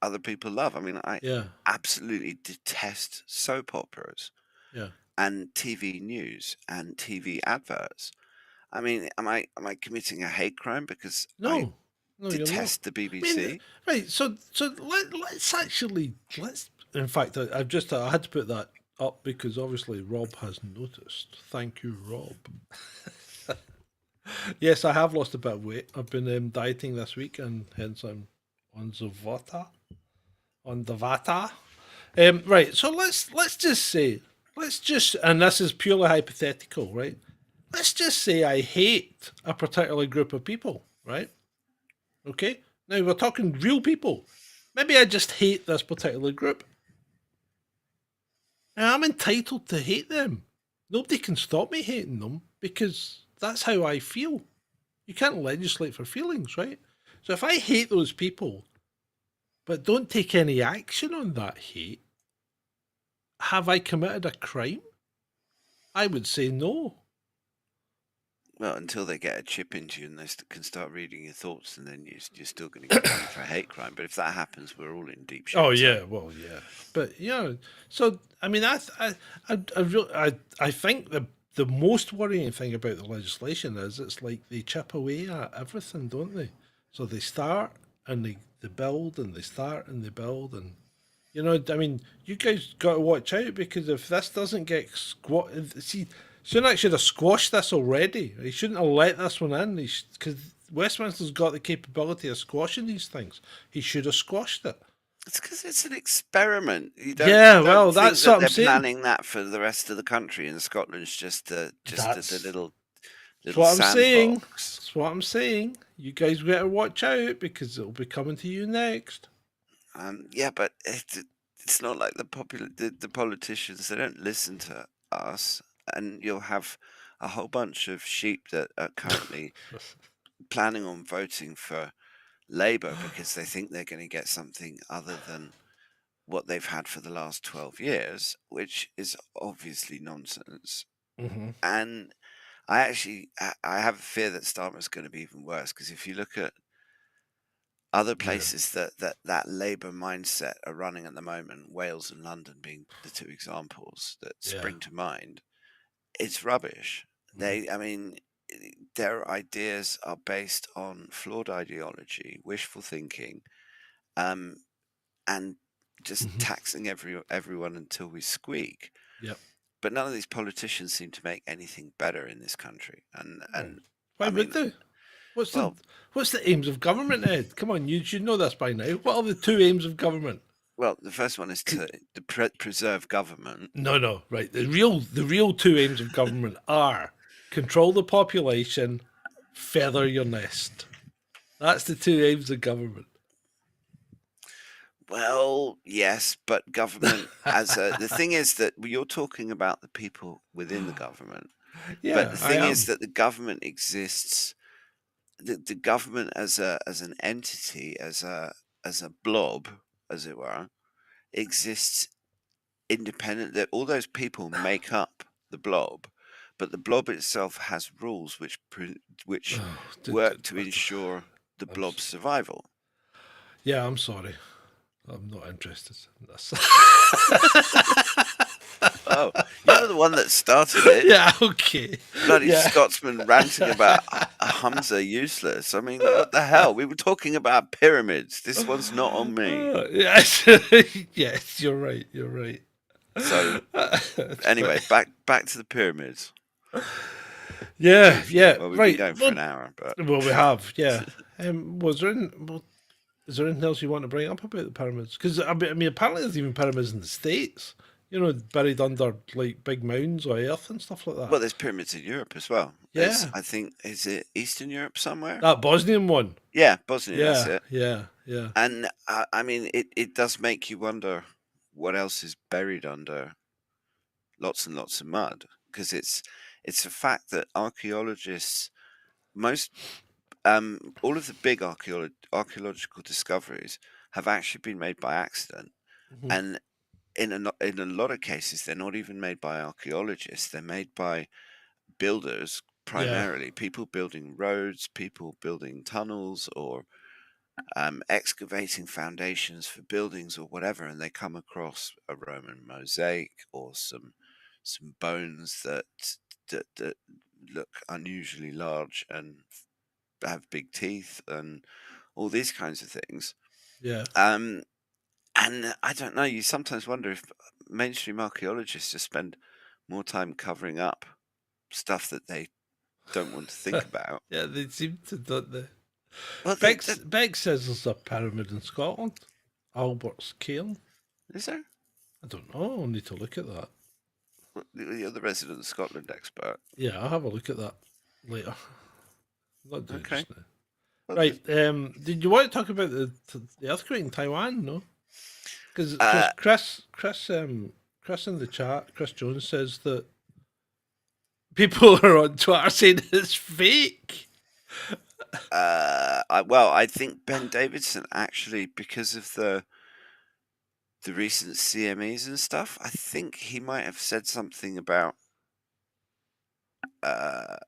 other people love. I mean, I Yeah, absolutely detest soap operas yeah. and TV news and TV adverts. I mean, am I committing a hate crime because I No, no, you're not. detest the I mean, BBC? right. Let's actually let's. In fact, I had to put that up because obviously Rob has noticed. Thank you, Rob. Yes, I have lost a bit of weight. I've been dieting this week, and hence I'm on Zavata. On the Vata. Right. So let's just say and this is purely hypothetical, right? Let's just say I hate a particular group of people, right? Okay. Now we're talking real people. Maybe I just hate this particular group. Now I'm entitled to hate them. Nobody can stop me hating them because that's how I feel. You can't legislate for feelings, right? So if I hate those people but don't take any action on that hate, have I committed a crime? I would say no. Well, until they get a chip into you and they can start reading your thoughts, and then you're still going to get done for a hate crime. But if that happens, we're all in deep Oh shit. So yeah, well yeah, but yeah. So I mean, I think the most worrying thing about the legislation is it's like they chip away at everything, don't they? So they start and they build and they start and they build and I mean, you guys got to watch out because if this doesn't get see, Sunak should have squashed this already. He shouldn't have let this one in. Because Westminster's got the capability of squashing these things. He should have squashed it. it's because it's an experiment. You don't Yeah, you don't well, think that's that what I'm they're saying. planning that for the rest of the country, and Scotland's just the That's little what I'm saying. sandbox. That's what I'm saying. You guys better watch out because it'll be coming to you next. Yeah, but it's not like the politicians. They don't listen to us, and you'll have a whole bunch of sheep that are currently planning on voting for Labour because they think they're going to get something other than what they've had for the last 12 years, which is obviously nonsense. Hmm. And I have a fear that Starmer's going to be even worse because if you look at other Yeah, places that Labour mindset are running at the moment, Wales and London being the two examples that yeah. spring to mind, it's rubbish. Hmm. I mean, their ideas are based on flawed ideology, wishful thinking, um, and just Hmm. taxing everyone until we squeak. Yep. But none of these politicians seem to make anything better in this country. Oh. And Why I would mean, they? What's the well, what's the aims of government, Ed? Come on, you should know this by now. What are the two aims of government? the first one is to preserve government. No, no, right. The real two aims of government are control the population, feather your nest. That's the two aims of government. Well, yes, but government as the thing is that you're talking about the people within the government, but the Yeah, I thing is am. that the government exists. The government as an entity, as a blob, as it were, exists independent. That all those people make up the blob, but the blob itself has rules which Oh, work to ensure the I'm, blob's survival. yeah, I'm sorry. I'm not interested in this. Oh, you're the one that started it. Yeah, okay. Bloody Yeah. Scotsman ranting about Humza useless. I mean, what the hell? We were talking about pyramids. This one's not on me. Yes, yes, you're right. You're right. So But anyway, back to the pyramids. Yeah, briefly. yeah, Well, we've been right. going for an hour, but Well, we have, yeah. Was there is there anything else you want to bring up about the pyramids? Because I mean, apparently there's even pyramids in the States. You know, buried under like big mounds of earth and stuff like that. well, there's pyramids in Europe as well. There's, Yeah, I think, is it Eastern Europe somewhere? that Bosnian one. Yeah, Bosnia, that's Yeah, it. yeah, yeah. And I mean, it does make you wonder what else is buried under lots and lots of mud, because it's a fact that archaeologists, most all of the big archaeological discoveries have actually been made by accident, Hmm. and in a lot of cases they're not even made by archaeologists. They're made by builders, Yeah, primarily people building roads, people building tunnels, or excavating foundations for buildings or whatever, and they come across a Roman mosaic or some bones that look unusually large and have big teeth and all these kinds of things. yeah. Um, and I don't know. You sometimes wonder if mainstream archaeologists just spend more time covering up stuff that they don't want to think about. Yeah, they seem to, don't they? Well, Beck says there's a pyramid in Scotland. Albert's Cairn. is there? I don't know. I'll need to look at that. Well, you're the resident Scotland expert. Yeah, I'll have a look at that later. Not do it Okay. just now. Well, Right. Did you want to talk about the earthquake in Taiwan? No, because uh, Chris in the chat, Chris Jones says that people are on Twitter saying it's fake. I think Ben Davidson actually, because of the recent CMEs and stuff, I think he might have said something about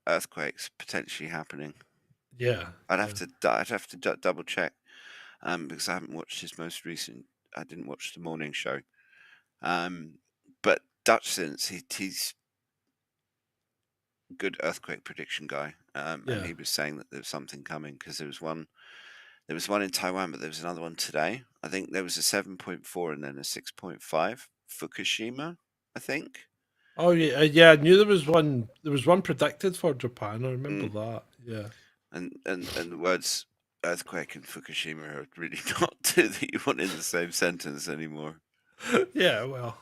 earthquakes potentially happening. Yeah, yeah, I'd have to double check, because I haven't watched his most recent. I didn't watch the morning show. But Dutch Sense, he's a good earthquake prediction guy, and yeah. he was saying that there was something coming because there was one. There was one in Taiwan, but there was another one today. I think there was a 7.4 and then a 6.5. Fukushima, I think. Oh yeah, yeah. I knew there was one. There was one predicted for Japan. I remember Mm. that. Yeah, And the words earthquake and Fukushima are really not two that you want in the same sentence anymore. yeah. Well,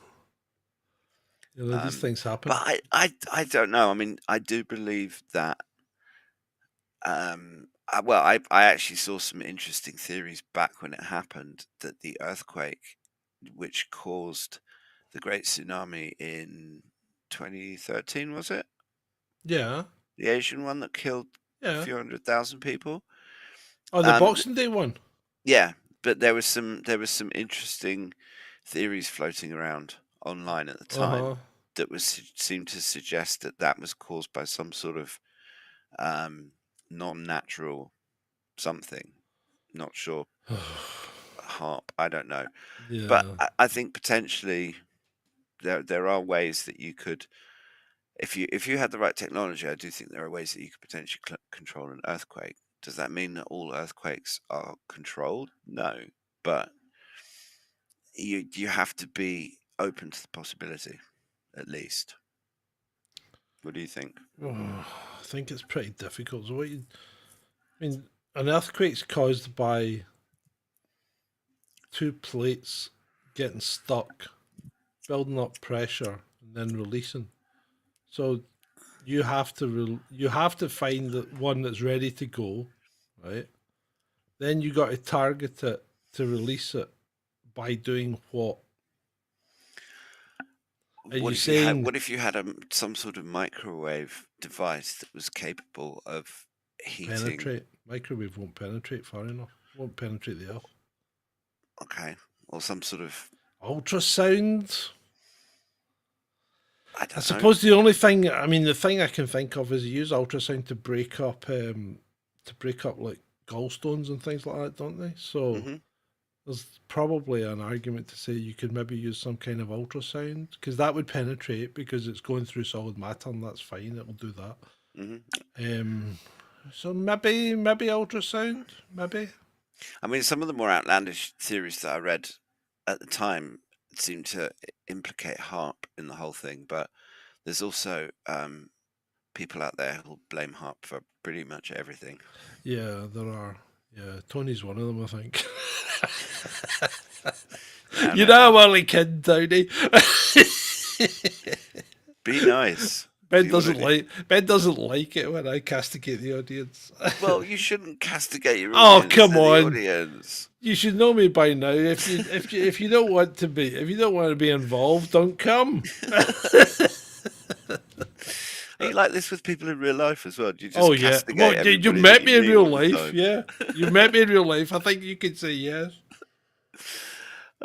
these Um, things happen. but I don't know. I mean, I do believe that. I actually saw some interesting theories back when it happened that the earthquake, which caused the Great Tsunami in 2013, was it? Yeah, The Asian one that killed a yeah. few 100,000 people. Oh, the Um, Boxing Day one. yeah, but there was some interesting theories floating around online at the Uh time huh. that seemed to suggest that that was caused by some sort of um, non-natural something. Not sure. Harp. I don't know, but Yeah. I think potentially there are ways that you could, if you had the right technology, I do think there are ways that you could potentially control an earthquake. Does that mean that all earthquakes are controlled? No, but you have to be open to the possibility, at least. What do you think? Oh, I think it's pretty difficult. So I mean, an earthquake's caused by two plates getting stuck, building up pressure, and then releasing. So you have to find the one that's ready to go, right? Then you got to target it to release it by doing what? Are you saying What if you had some sort of microwave device that was capable of heating? penetrate? Microwave won't penetrate far enough. Won't penetrate the earth. Okay, or some sort of, Ultrasound. I I don't know. suppose the only thing, I mean, the thing I can think of is use ultrasound to break up like gallstones and things like that, don't they? So Hmm. there's probably an argument to say you could maybe use some kind of ultrasound because that would penetrate because it's going through solid matter and that's fine. It'll do that. Hmm. Um, so maybe ultrasound, maybe. I mean, some of the more outlandish theories that I read at the time seemed to implicate HARP in the whole thing, but there's also people out there who'll blame Harp for pretty much everything. Yeah, there are. Yeah, Tony's one of them, I think. No, You no, know, I'm no. only kidding, Tony. Be nice. Ben See what I doesn't do? like Ben doesn't like it when I castigate the audience. Well, you shouldn't castigate your Oh, audience. come They're the on. audience. You should know me by now. If you don't want to be involved, don't come. Are you like this with people in real life as well? Do you Oh just yeah. Well, castigate you everybody that met you me in meet real all the life. time? Yeah, you met me in real life. I think you could say yes.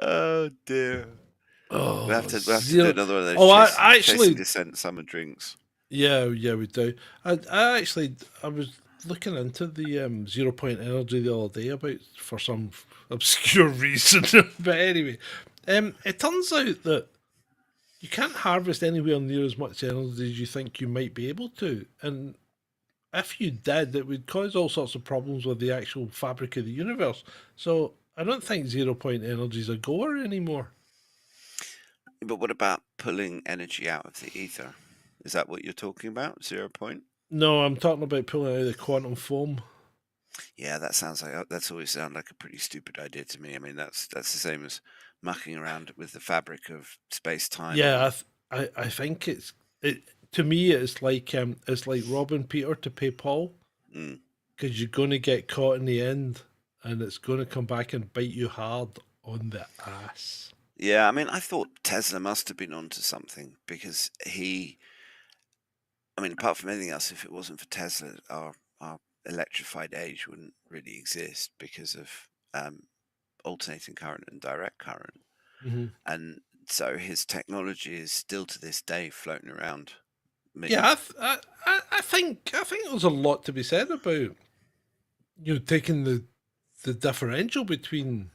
Oh dear. Oh, We'll have to do zero. another one of those Oh, chasing I chasing actually, descent summer drinks. yeah, we do. I was looking into the 0 point energy the other day about for some obscure reason. But anyway, it turns out that you can't harvest anywhere near as much energy as you think you might be able to, and if you did, it would cause all sorts of problems with the actual fabric of the universe. So I don't think 0 point energy is a goer anymore. But what about pulling energy out of the ether? Is that what you're talking about? 0 point? No, I'm talking about pulling out of the quantum foam. Yeah, that sounds like that's always sounded like a pretty stupid idea to me. I mean, that's the same as mucking around with the fabric of space time. Yeah, Or I think it to me it's like robbing Peter to pay Paul mm. because you're going to get caught in the end, and it's going to come back and bite you hard on the ass. Yeah, I mean, I thought Tesla must have been onto something because I mean, apart from anything else, if it wasn't for Tesla, our electrified age wouldn't really exist because of alternating current and direct current. Hmm. And so his technology is still to this day floating around. Yeah, I think there's a lot to be said about taking the differential between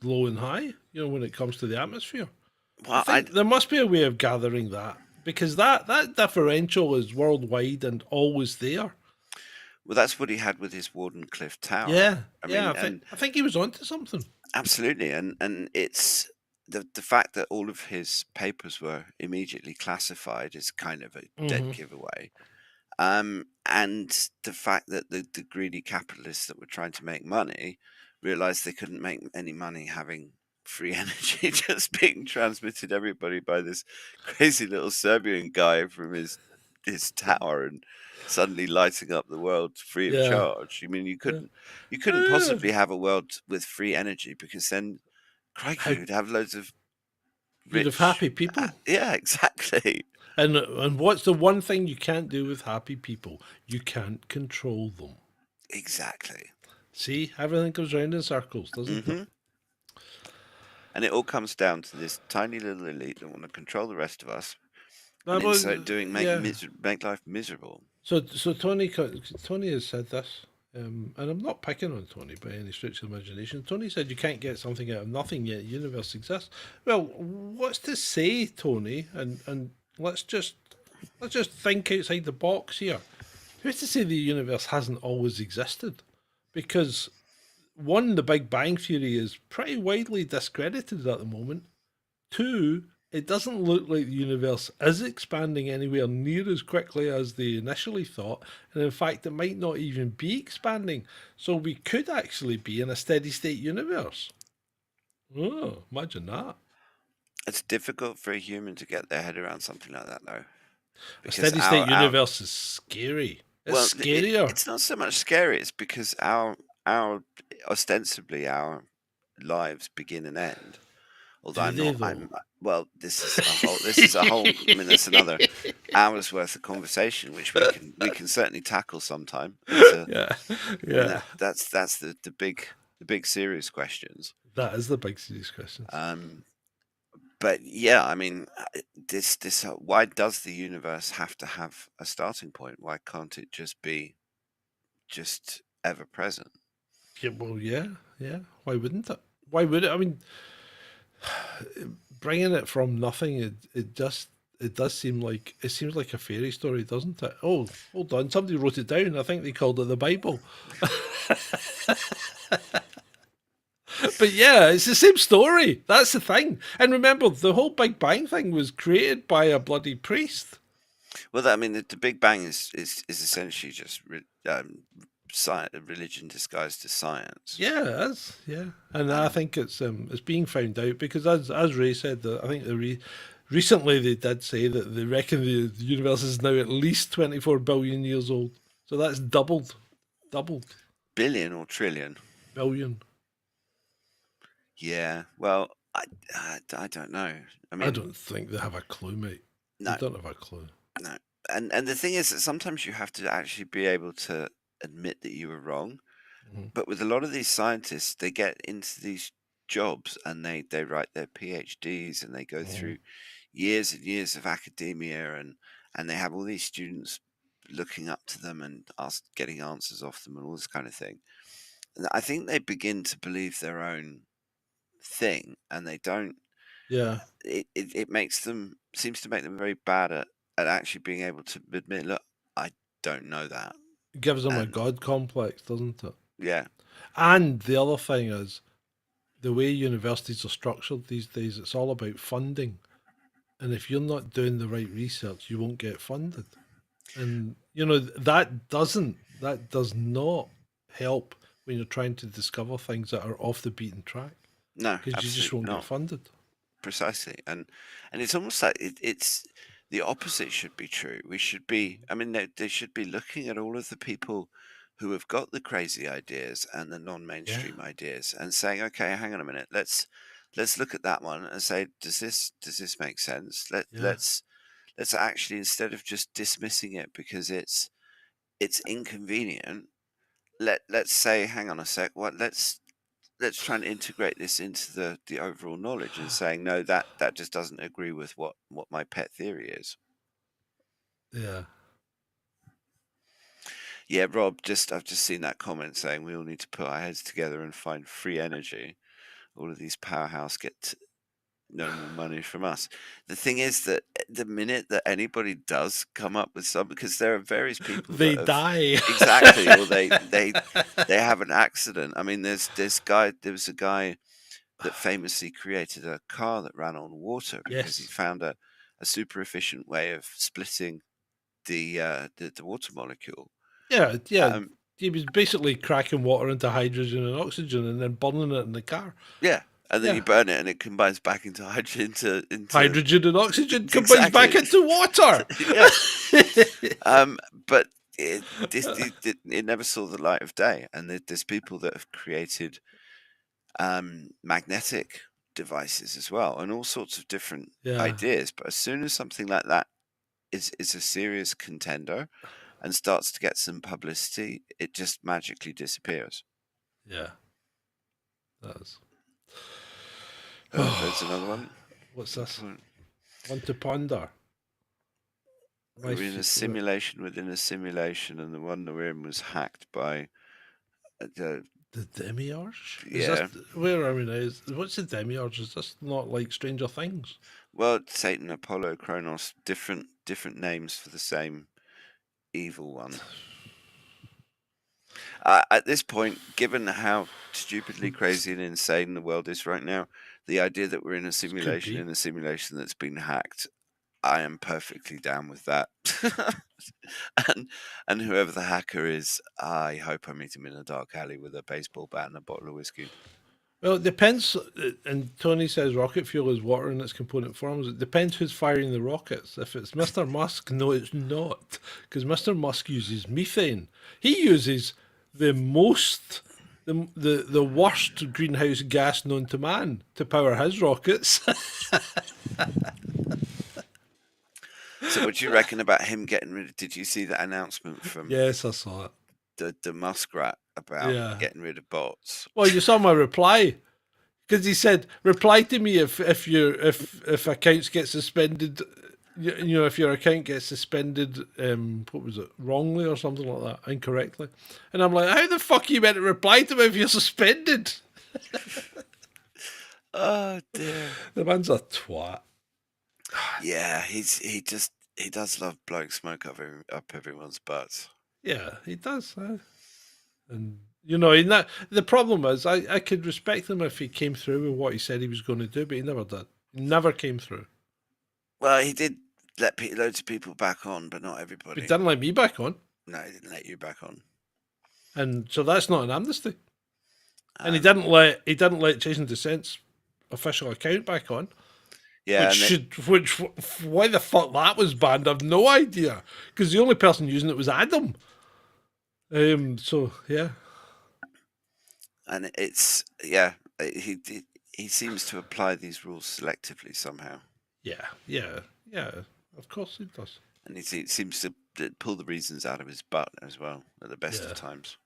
low and high. When it comes to the atmosphere, I Well, I think there must be a way of gathering that because that differential is worldwide and always there. well, that's what he had with his Wardenclyffe Tower. Yeah, I yeah. mean, and I think he was onto something. absolutely, and it's the fact that all of his papers were immediately classified is kind of a dead Hmm. giveaway. And the fact that the greedy capitalists that were trying to make money realized they couldn't make any money having free energy just being transmitted everybody by this crazy little Serbian guy from his tower and suddenly lighting up the world free of Yeah. charge. I mean, Yeah. you couldn't Uh, possibly have a world with free energy because then, crikey, how you'd have loads of you'd have rich. happy people. Yeah, exactly. And what's the one thing you can't do with happy people? You can't control them. Exactly. See, everything goes round in circles, doesn't it? Hmm. And it all comes down to this tiny little elite that want to control the rest of us, and in Well, so doing, yeah. make life miserable. So Tony has said this, and I'm not picking on Tony by any stretch of the imagination. Tony said you can't get something out of nothing, yet the universe exists. Well, what's to say, Tony? And let's just think outside the box here. Who's to say the universe hasn't always existed? Because one, the Big Bang Theory is pretty widely discredited at the moment. Two, it doesn't look like the universe is expanding anywhere near as quickly as they initially thought, and in fact, it might not even be expanding. So we could actually be in a steady state universe. Oh, imagine that. It's difficult for a human to get their head around something like that, though, A because steady state universe is scary. It's well, scarier. it's not so much scary. It's because our ostensibly our lives begin and end. Although Do I'm they not, though? well, this is a whole. I mean, that's another hour's worth of conversation, which we can certainly tackle sometime. It's a, Yeah, I mean, yeah. that's the big serious questions. That is the big serious questions. But yeah, I mean, why does the universe have to have a starting point? Why can't it just be just ever present? Yeah, well, yeah, yeah. Why wouldn't it? Why would it? I mean, bringing it from nothing, it does seem like it seems like a fairy story, doesn't it? Oh, hold on, somebody wrote it down. I think they called it the Bible. But yeah, it's the same story. That's the thing. And remember, the whole Big Bang thing was created by a bloody priest. Well, I mean, the Big Bang is essentially just religion disguised as science. Yeah, it is. Yeah, and I And think it's being found out because as Ray said, that I think recently they did say that they reckon the universe is now at least 24 billion years old. So that's doubled billion or trillion? billion. Yeah. Well, I don't know. I I mean, don't think they have a clue, mate. They no, don't have a clue. no. And the thing is that sometimes you have to actually be able to admit that you were wrong. Mhm. But with a lot of these scientists, they get into these jobs and they write their PhDs and they go Mhm. through years and years of academia and they have all these students looking up to them and getting answers off them and all this kind of thing. And I think they begin to believe their own thing and they don't Yeah, it makes them seems to make them very bad at actually being able to admit, look, I don't know that. it gives them a And god complex, doesn't it? yeah, And the other thing is the way universities are structured these days. It's all about funding, and if you're not doing the right research, you won't get funded. And that does not help when you're trying to discover things that are off the beaten track no, because you just absolutely won't get not. funded. Precisely, and it's almost like it's the opposite should be true. We should be, I mean, they should be looking at all of the people who have got the crazy ideas and the Yeah, non-mainstream ideas and saying, okay, hang on a minute, let's look at that one and say, does this make sense? yeah. Let's actually, instead of just dismissing it because it's inconvenient, let's say, hang on a sec, what let's try and integrate this into the overall knowledge and saying no, that just doesn't agree with what my pet theory is. Yeah. Yeah, Rob, just I've just seen that comment saying we all need to put our heads together and find free energy. All of these powerhouse get no more money from us. The thing is that the minute that anybody does come up with some, because there are various people They that have die. exactly, or they have an accident. I mean, there was a guy that famously created a car that ran on water because he Yes. found a super efficient way of splitting the water molecule. Yeah, yeah. Um, He was basically cracking water into hydrogen and oxygen and then burning it in the car. yeah, and then you Yeah. burn it and it combines back into hydrogen into Hydrogen and oxygen combines back exactly into water. yeah. But it never saw the light of day, and there's people that have created magnetic devices as well, and all sorts of different Yeah, ideas. But as soon as something like that is a serious contender and starts to get some publicity, it just magically disappears. yeah. That's. Oh, there's another one. What's Good this? point. One to ponder. My We're in a simulation within a simulation, and the one that we're in was hacked by the the demiurge? Is this yeah. where are we now? What's the demiurge? Is this not like Stranger Things? Well, Satan, Apollo, Kronos, different names for the same evil one. At this point, given how stupidly crazy and insane the world is right now, the idea that we're in a Could simulation be. that's been hacked, I am perfectly down with that. and whoever the hacker is, I hope I meet him in a dark alley with a baseball bat and a bottle of whiskey. Well, it depends. And Tony says rocket fuel is water in its component forms. It depends who's firing the rockets. If it's Mr. Musk, no, it's not, because Mr. Musk uses methane. He uses the most, the worst greenhouse gas known to man to power his rockets. So, what do you reckon about him getting rid of? Did you see that announcement from Yes, I saw it. the muskrat about Yeah. getting rid of bots? Well, you saw my reply. Because he said, reply to me if accounts get suspended, if your account gets suspended, what was it, wrongly or something like that, incorrectly. And I'm like, how the fuck are you meant to reply to me if you're suspended? Oh dear. The man's a twat. Yeah, he does love blowing smoke up everyone's butts. Yeah, he does. And the problem is, I could respect him if he came through with what he said he was going to do, but he never did. He never came through. Well, he did loads of people back on, but not He everybody. didn't let me back on, No, he didn't let you back on. and so that's not an amnesty. And Um, he didn't let Chasing Descent's official account back on, yeah, and why the fuck that was banned, I've no idea, because the only person using it was Adam. So yeah, it's he seems to apply these rules selectively somehow, yeah. Of course he does. and he seems to pull the reasons out of his butt as well at the best Yeah. of times.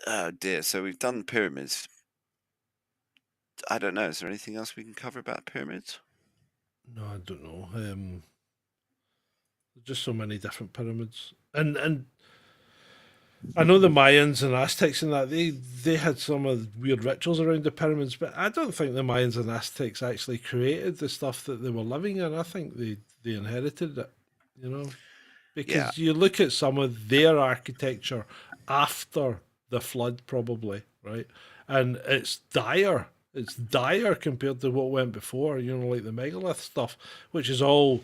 Oh dear. So we've done pyramids. I don't know. Is there anything else we can cover about pyramids? No, I don't know. Just so many different pyramids, and I know the Mayans and Aztecs and that they had some of the weird rituals around the pyramids, but I don't think the Mayans and Aztecs actually created the stuff that they were living in. I think they inherited it, you know, Yeah. because you look at some of their architecture after the flood, probably, right, and it's dire. It's dire compared to what went before, you know, like the megalith stuff, which is all,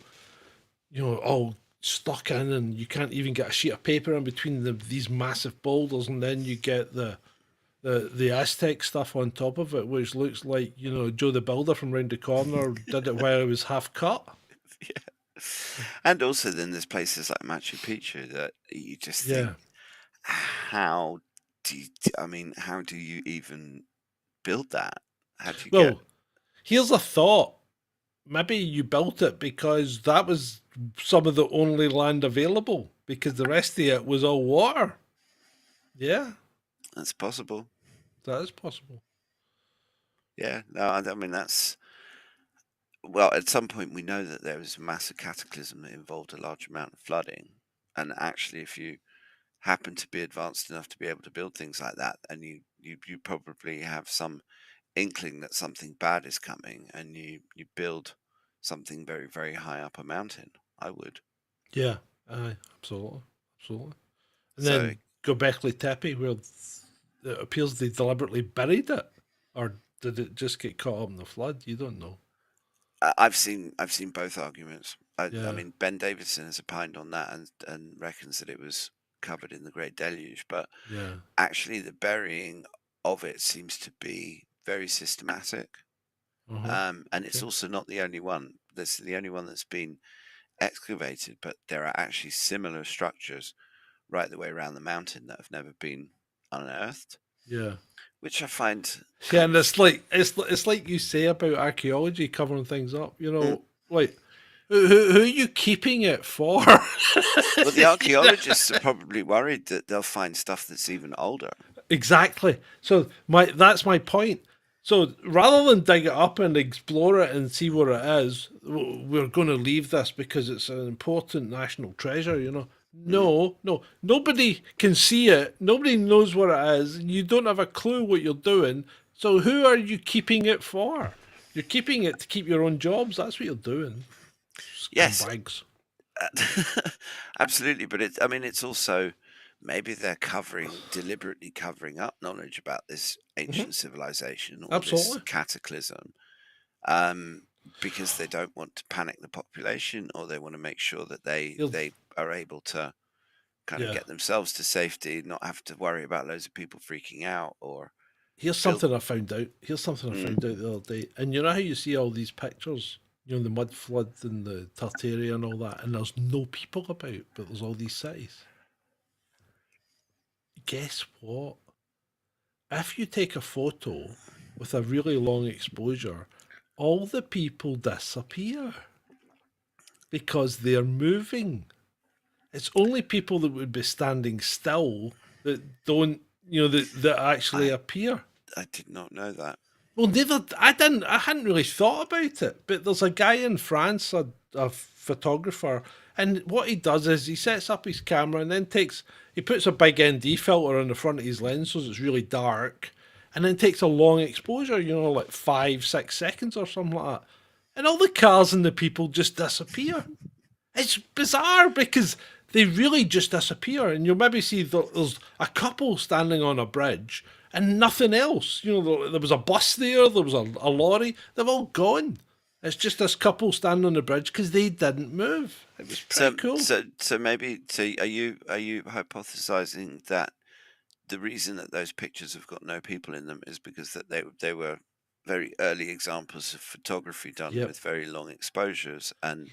you know, all stuck in, and you can't even get a sheet of paper in between these massive boulders, and then you get the Aztec stuff on top of it, which looks like, you know, Joe the Builder from round the corner did it while it was half cut. Yeah. And also, then there's places like Machu Picchu that you just think, Yeah. how I mean, how do you even build that? How do you get? Well, here's a thought. Maybe you built it because that was some of the only land available, because the rest of it was all water. Yeah, That's possible. that is possible. Yeah. No, I mean that's well. At some point, we know that there was a massive cataclysm that involved a large amount of flooding, and actually, if you happen to be advanced enough to be able to build things like that, and you probably have some inkling that something bad is coming, and you build something very very high up a mountain. I would. Yeah, absolutely, absolutely. And So then Göbekli Tepe, where it appears they deliberately buried it, or did it just get caught up in the flood? You don't know. I've seen both arguments. I Yeah, mean, Ben Davidson has opined on that and reckons that it was covered in the Great Deluge, but yeah. actually the burying of it seems to be very systematic. Uh huh. And it's Okay. also not the only one. That's the only one that's been excavated, but there are actually similar structures right the way around the mountain that have never been unearthed, Yeah. which I find Yeah, kind and of it's like you say about archaeology covering things up. You mm. know, like who are you keeping it for? Well, the You know? archaeologists are probably worried that they'll find stuff that's even older. Exactly. So that's my point. So rather than dig it up and explore it and see what it is, we're going to leave this because it's an important national treasure. You know, Hmm. no, nobody can see it. Nobody knows what it is. You don't have a clue what you're doing. So who are you keeping it for? You're keeping it to keep your own jobs. That's what you're doing. Yes, Scumbags. absolutely. But I mean, it's also maybe they're deliberately covering up knowledge about this Hmm. ancient civilization or this Absolutely. cataclysm, um, because they don't want to panic the population, or they want to make sure that You'll, they are able to kind of yeah. get themselves to safety, not have to worry about loads of people freaking out or Here's build. something I found out. Here's something I found out Mm, the other day. And you know how you see all these pictures, you know, the mud flood and the Tartaria and all that, and there's no people about, but there's all these cities. Guess what? If you take a photo with a really long exposure, all the people disappear because they're moving. It's only people that would be standing still that don't, you know, that actually I appear. I did not know that. Well, neither I didn't. I hadn't really thought about it. But there's a guy in France, a photographer, and what he does is he sets up his camera and then he puts a big ND filter on the front of his lens so it's really dark, and then takes a long exposure. You know, like 5 6 seconds or something like that, and all the cars and the people just disappear. It's bizarre because they really just disappear, and you'll maybe see there's a couple standing on a bridge and nothing else. You know, there was a bus there, there was a lorry. They've all gone. It's just this couple standing on the bridge because they didn't move. It was pretty So cool. maybe are you hypothesizing that the reason that those pictures have got no people in them is because that they were very early examples of photography done Yep. with very long exposures, and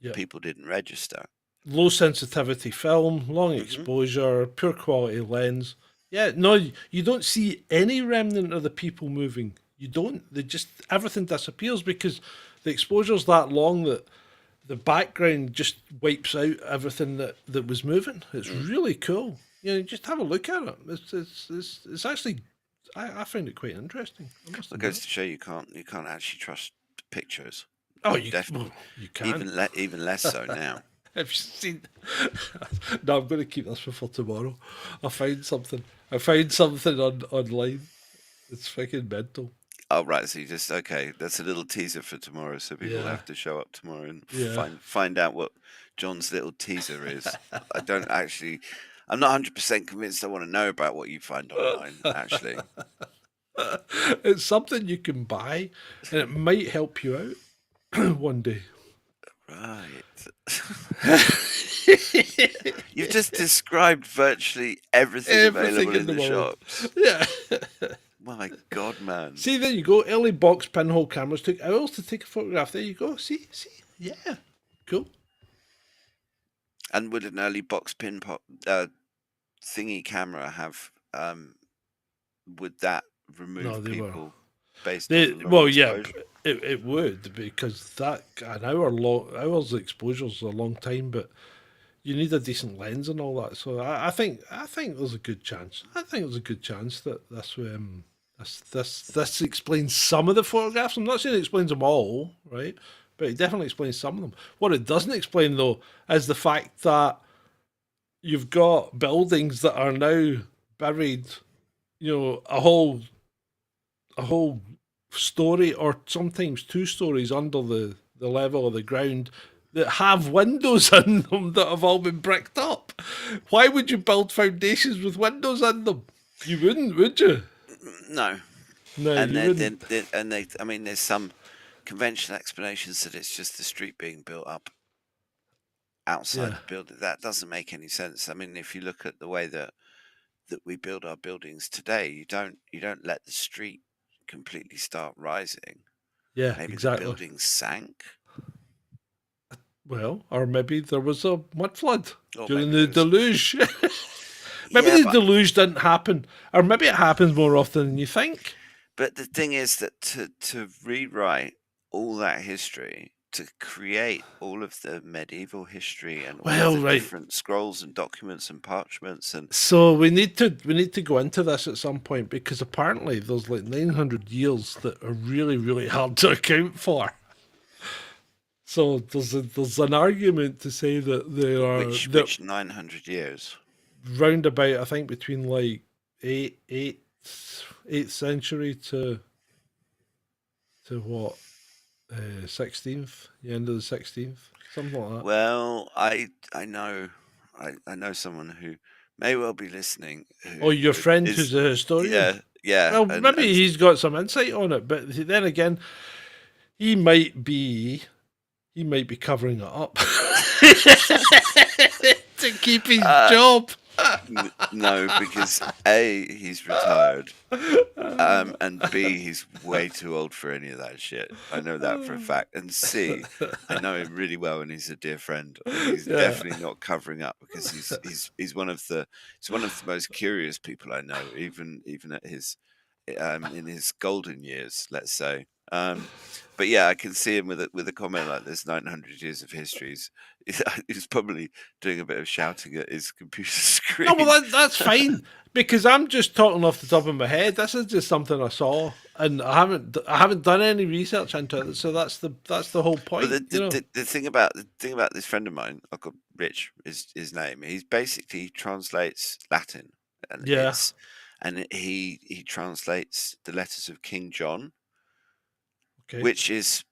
Yep. people didn't register. Low sensitivity film, long Hmm. exposure, poor quality lens. Yeah, no, you don't see any remnant of the people moving. You don't. They just everything disappears because the exposure's that long that the background just wipes out everything that was moving. It's Mm. really cool. You know, just have a look at it. It's actually I find it quite interesting. I must It goes admit. to show you can't actually trust pictures. Oh, Definitely, well, you can. even less so now. Have you seen? No, I'm going to keep this for tomorrow. I find something. I find something online. It's fucking mental. Oh right, so you just okay. That's a little teaser for tomorrow, so people Yeah, have to show up tomorrow and yeah. find out what John's little teaser is. I don't actually. I'm not 100% convinced. I want to know about what you find online. Actually, It's something you can buy, and it might help you out one day. right. You've just described virtually everything Everything available in in the the world. shops. Yeah. My God, man! See, there you go. Early box pinhole cameras took hours to take a photograph. There you go. See. Yeah. Cool. And would an early box pin pop thingy camera have? Would that No, remove they were. people based on They the long well, yeah, exposure? it would because that an hour long hours exposure's a long time, but you need a decent lens and all that. So I think there's a good chance. I think there's a good chance that this explains some of the photographs. I'm not saying it explains them all, right? But it definitely explains some of them. What it doesn't explain though is the fact that you've got buildings that are now buried, a whole story or sometimes two stories under the level of the ground that have windows in them that have all been bricked up. Why would you build foundations with windows in them? You wouldn't, would you? No, No, and you wouldn't. I mean, there's some conventional explanations that it's just the street being built up outside Yeah. the building. That doesn't make any sense. I mean, if you look at the way that we build our buildings today, you don't let the street completely start rising. Yeah, Maybe the exactly. building sank, Well, or maybe there was a mud flood or during maybe the there's deluge. Maybe yeah, the deluge didn't happen, or maybe it happens more often than you think. but the thing is that to rewrite all that history, to create all of the medieval history and all of Well, the right. different scrolls and documents and parchments and So we need to go into this at some point because apparently there's like 900 years that are really really hard to account for. So there's an argument to say that there are that which 900 years. roundabout I think between like eighth century to what 16th, the end of the 16th, something like that. Well, I know someone who may well be listening Oh, who your friend is who's a historian. yeah, Well, and maybe he's got some insight on it, but then again, he might be he might be covering it up to keep his uh, job. no, because A, he's retired, and B, he's way too old for any of that shit. I know that for a fact. And C, I know him really well, and he's a dear friend, and he's Yeah. definitely not covering up because he's one of the most curious people I know, even at his in his golden years, let's say. But yeah, I can see him with a comment like this: 900 years of histories. He's probably doing a bit of shouting at his computer No, well, screen. that's fine because I'm just talking off the top of my head. This is just something I saw, and I haven't done any research into it. So that's the whole But point, you know. the thing about this friend of mine, I've got Rich is his name. He's basically translates Latin, and Yeah. he translates the letters of King John, Okay. which is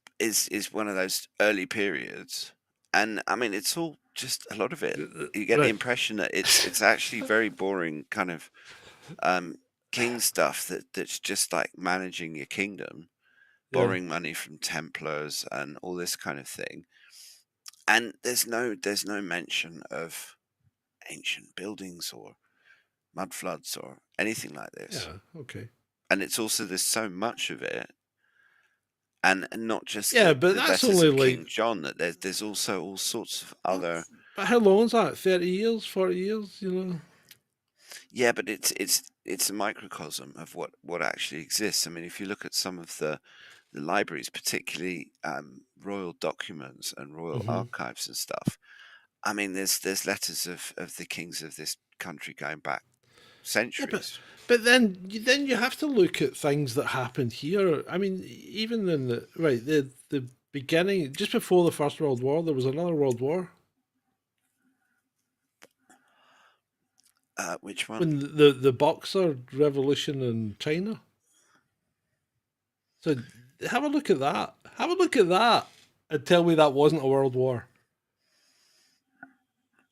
one of those early periods. And I mean, it's all just a lot of it. You get the Right. impression that it's actually very boring kind of um, king stuff that's just like managing your kingdom. borrowing money from Templars and all this kind of thing. And there's no mention of ancient buildings or mud floods or anything like this. Yeah, okay. And it's also, there's so much of it, and not just Yeah, the but that's letters only of King like. John, that there's also all sorts of other. But how long is that? 30 years, 40 years, you know? Yeah, but it's a microcosm of what actually exists. I mean, if you look at some of the libraries, particularly royal documents and royal archives and stuff, I mean, there's letters of the kings of this country going back centuries. But then you have to look at things that happened here. I mean, even in the beginning, just before the First World War, there was another World War. Which one? When the Boxer Revolution in China. So have a look at that. Have a look at that and tell me that wasn't a world war.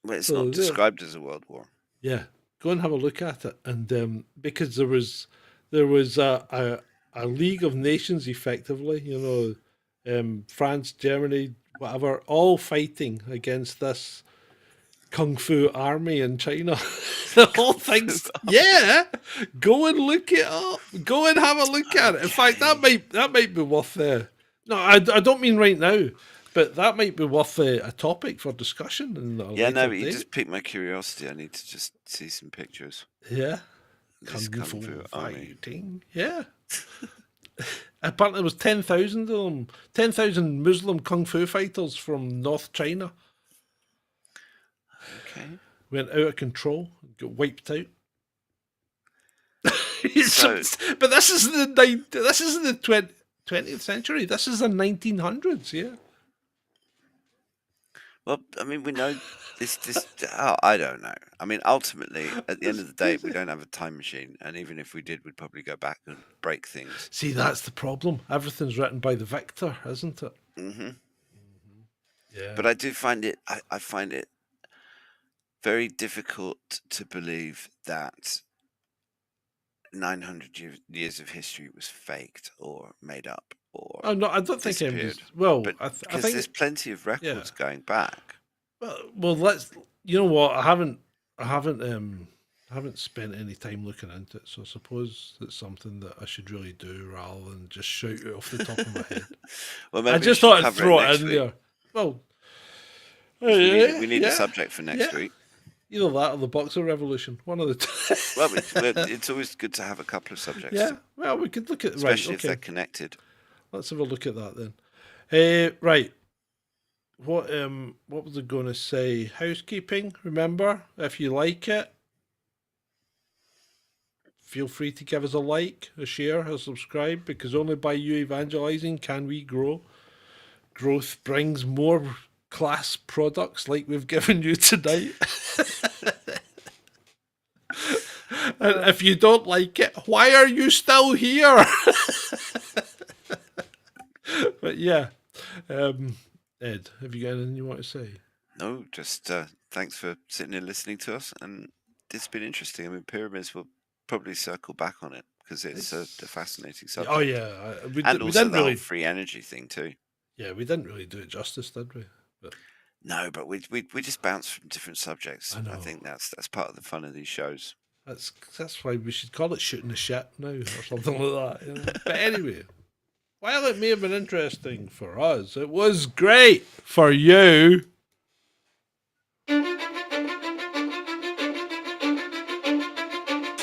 Well, it's not described as a world war. Yeah, go and have a look at it, and because there was a League of Nations, effectively, you know, France, Germany, whatever, all fighting against this kung fu army in China. The whole thing's yeah. Go and look it up. Go and have a look at it. In fact, that might be worth. No, I don't mean right now, but that might be worth a topic for discussion. Yeah, no, but you just piqued my curiosity. I need to just see some pictures. Yeah, Kung fu army. Fighting. Yeah. Apparently, there was 10,000 of them. 10,000 Muslim kung fu fighters from North China. Okay. Went out of control, got wiped out. So, but this isn't the 20th century. This is the 1900s. Yeah. well, I mean, we know this. Oh, I don't know. I mean, ultimately, at the end of the day, we don't have a time machine, and even if we did, we'd probably go back and break things. See, that's the problem. Everything's written by the victor, isn't it? Yeah. But I do find it. I find it very difficult to believe that 900 years of history was faked or made up or Oh no, I don't think disappeared. Well, But I because think there's plenty of records going back. well, let's. You know what? I haven't spent any time looking into it, so I suppose it's something that I should really do rather than just shout it off the top of my head. Well, maybe I we just should thought I'd cover throw next it in week. there. Well, We need a subject for next week. Either that or the Boxer Revolution. One of the two. Well, it's always good to have a couple of subjects. Yeah. Well, we could look at Especially right. if they're connected. Let's have a look at that then. Right. What was I going to say? Housekeeping. Remember, if you like it, feel free to give us a like, a share, a subscribe, because only by you evangelizing can we grow. Growth brings more class products like we've given you tonight. And if you don't like it, why are you still here? But yeah, Ed, have you got anything you want to say? No, just thanks for sitting and listening to us, and it's been interesting. I mean, pyramids will probably circle back on it because it's a fascinating subject. Oh yeah, we also didn't the really whole free energy thing too. Yeah, we didn't really do it justice, did we? But no, but we just bounce from different subjects. I know. I think that's part of the fun of these shows. That's why we should call it shooting the shit now or something like that. You know? But anyway, while it may have been interesting for us, it was great for you.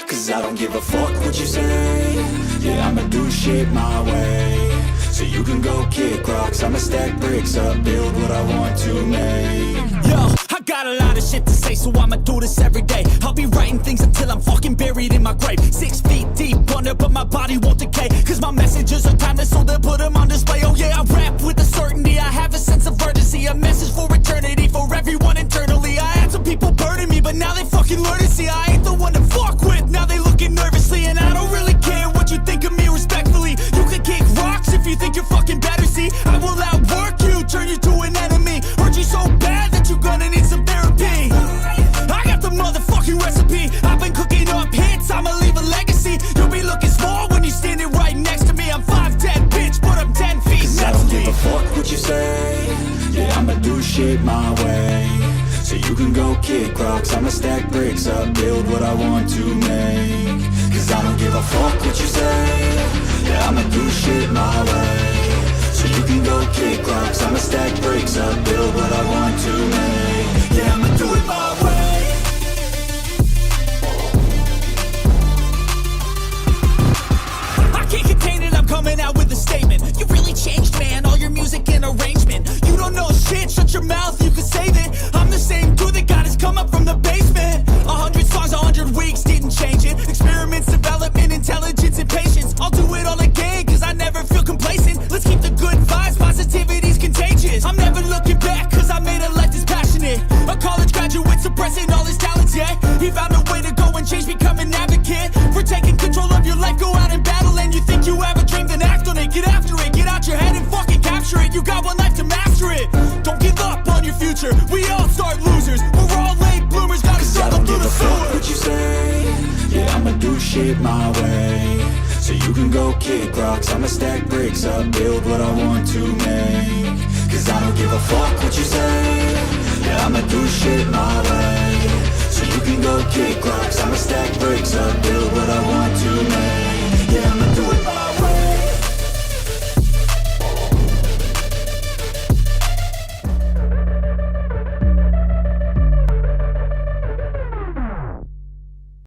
Cause I don't give a fuck what you say. Yeah, I'ma do shit my way. So you can go kick rocks, I'ma stack bricks up, build what I want to make. Yo, I got a lot of shit to say, so I'ma do this every day. I'll be writing things until I'm fucking buried in my grave. 6 feet deep under, but my body won't decay. Cause my messages are timeless, so they'll put them on display. Oh yeah, I rap with a certainty, I have a sense of urgency. A message for eternity, for everyone internally. I had some people burning me, but now they fucking learn to see I ain't the one to fuck with, now they looking nervously. And I don't really care what you think of me respectfully. You can kick rocks if you think you're fucking better, see. I will outwork you, turn you to an enemy. Hurt you so bad that you're gonna need some therapy. I got the motherfucking recipe. I've been cooking up hits, I'ma leave a legacy. You'll be looking small when you're standing right next to me. I'm 5'10", bitch, but I'm rocks, I'ma stack bricks up, build what I want to make. Cause I don't give a fuck what you say, yeah, I'ma do shit my way. So you can go kick rocks, I'ma stack bricks up, build what I want to make. Yeah, I'ma do it my way. I can't contain it, I'm coming out with a statement. You really changed, man, all your music and arrangement. You don't know shit, shut your mouth, you can save it. I'm the same dude that got his come up from the basement. 100 songs, 100 weeks, didn't change it. Experiments, development, intelligence, and patience. I'll do it all again, cause I never feel complacent. Let's keep the good vibes, positivity's contagious. I'm never looking back, cause I made a life that's passionate. A college graduate suppressing all his talents, yeah. He found a way to go and change, become an advocate for taking control of your life, go out and battle. And you think you have a dream, then act on it. Get after it, get out your head and fucking capture it. You got one life to master it. Don't give up on your future, we all start losers. We're all late bloomers, gotta struggle through the sewer. What you say, yeah, I'ma do shit my way. So you can go kick rocks, I'ma stack bricks up, build what I want to make. Cause I don't give a fuck what you say, yeah, I'ma do shit my way.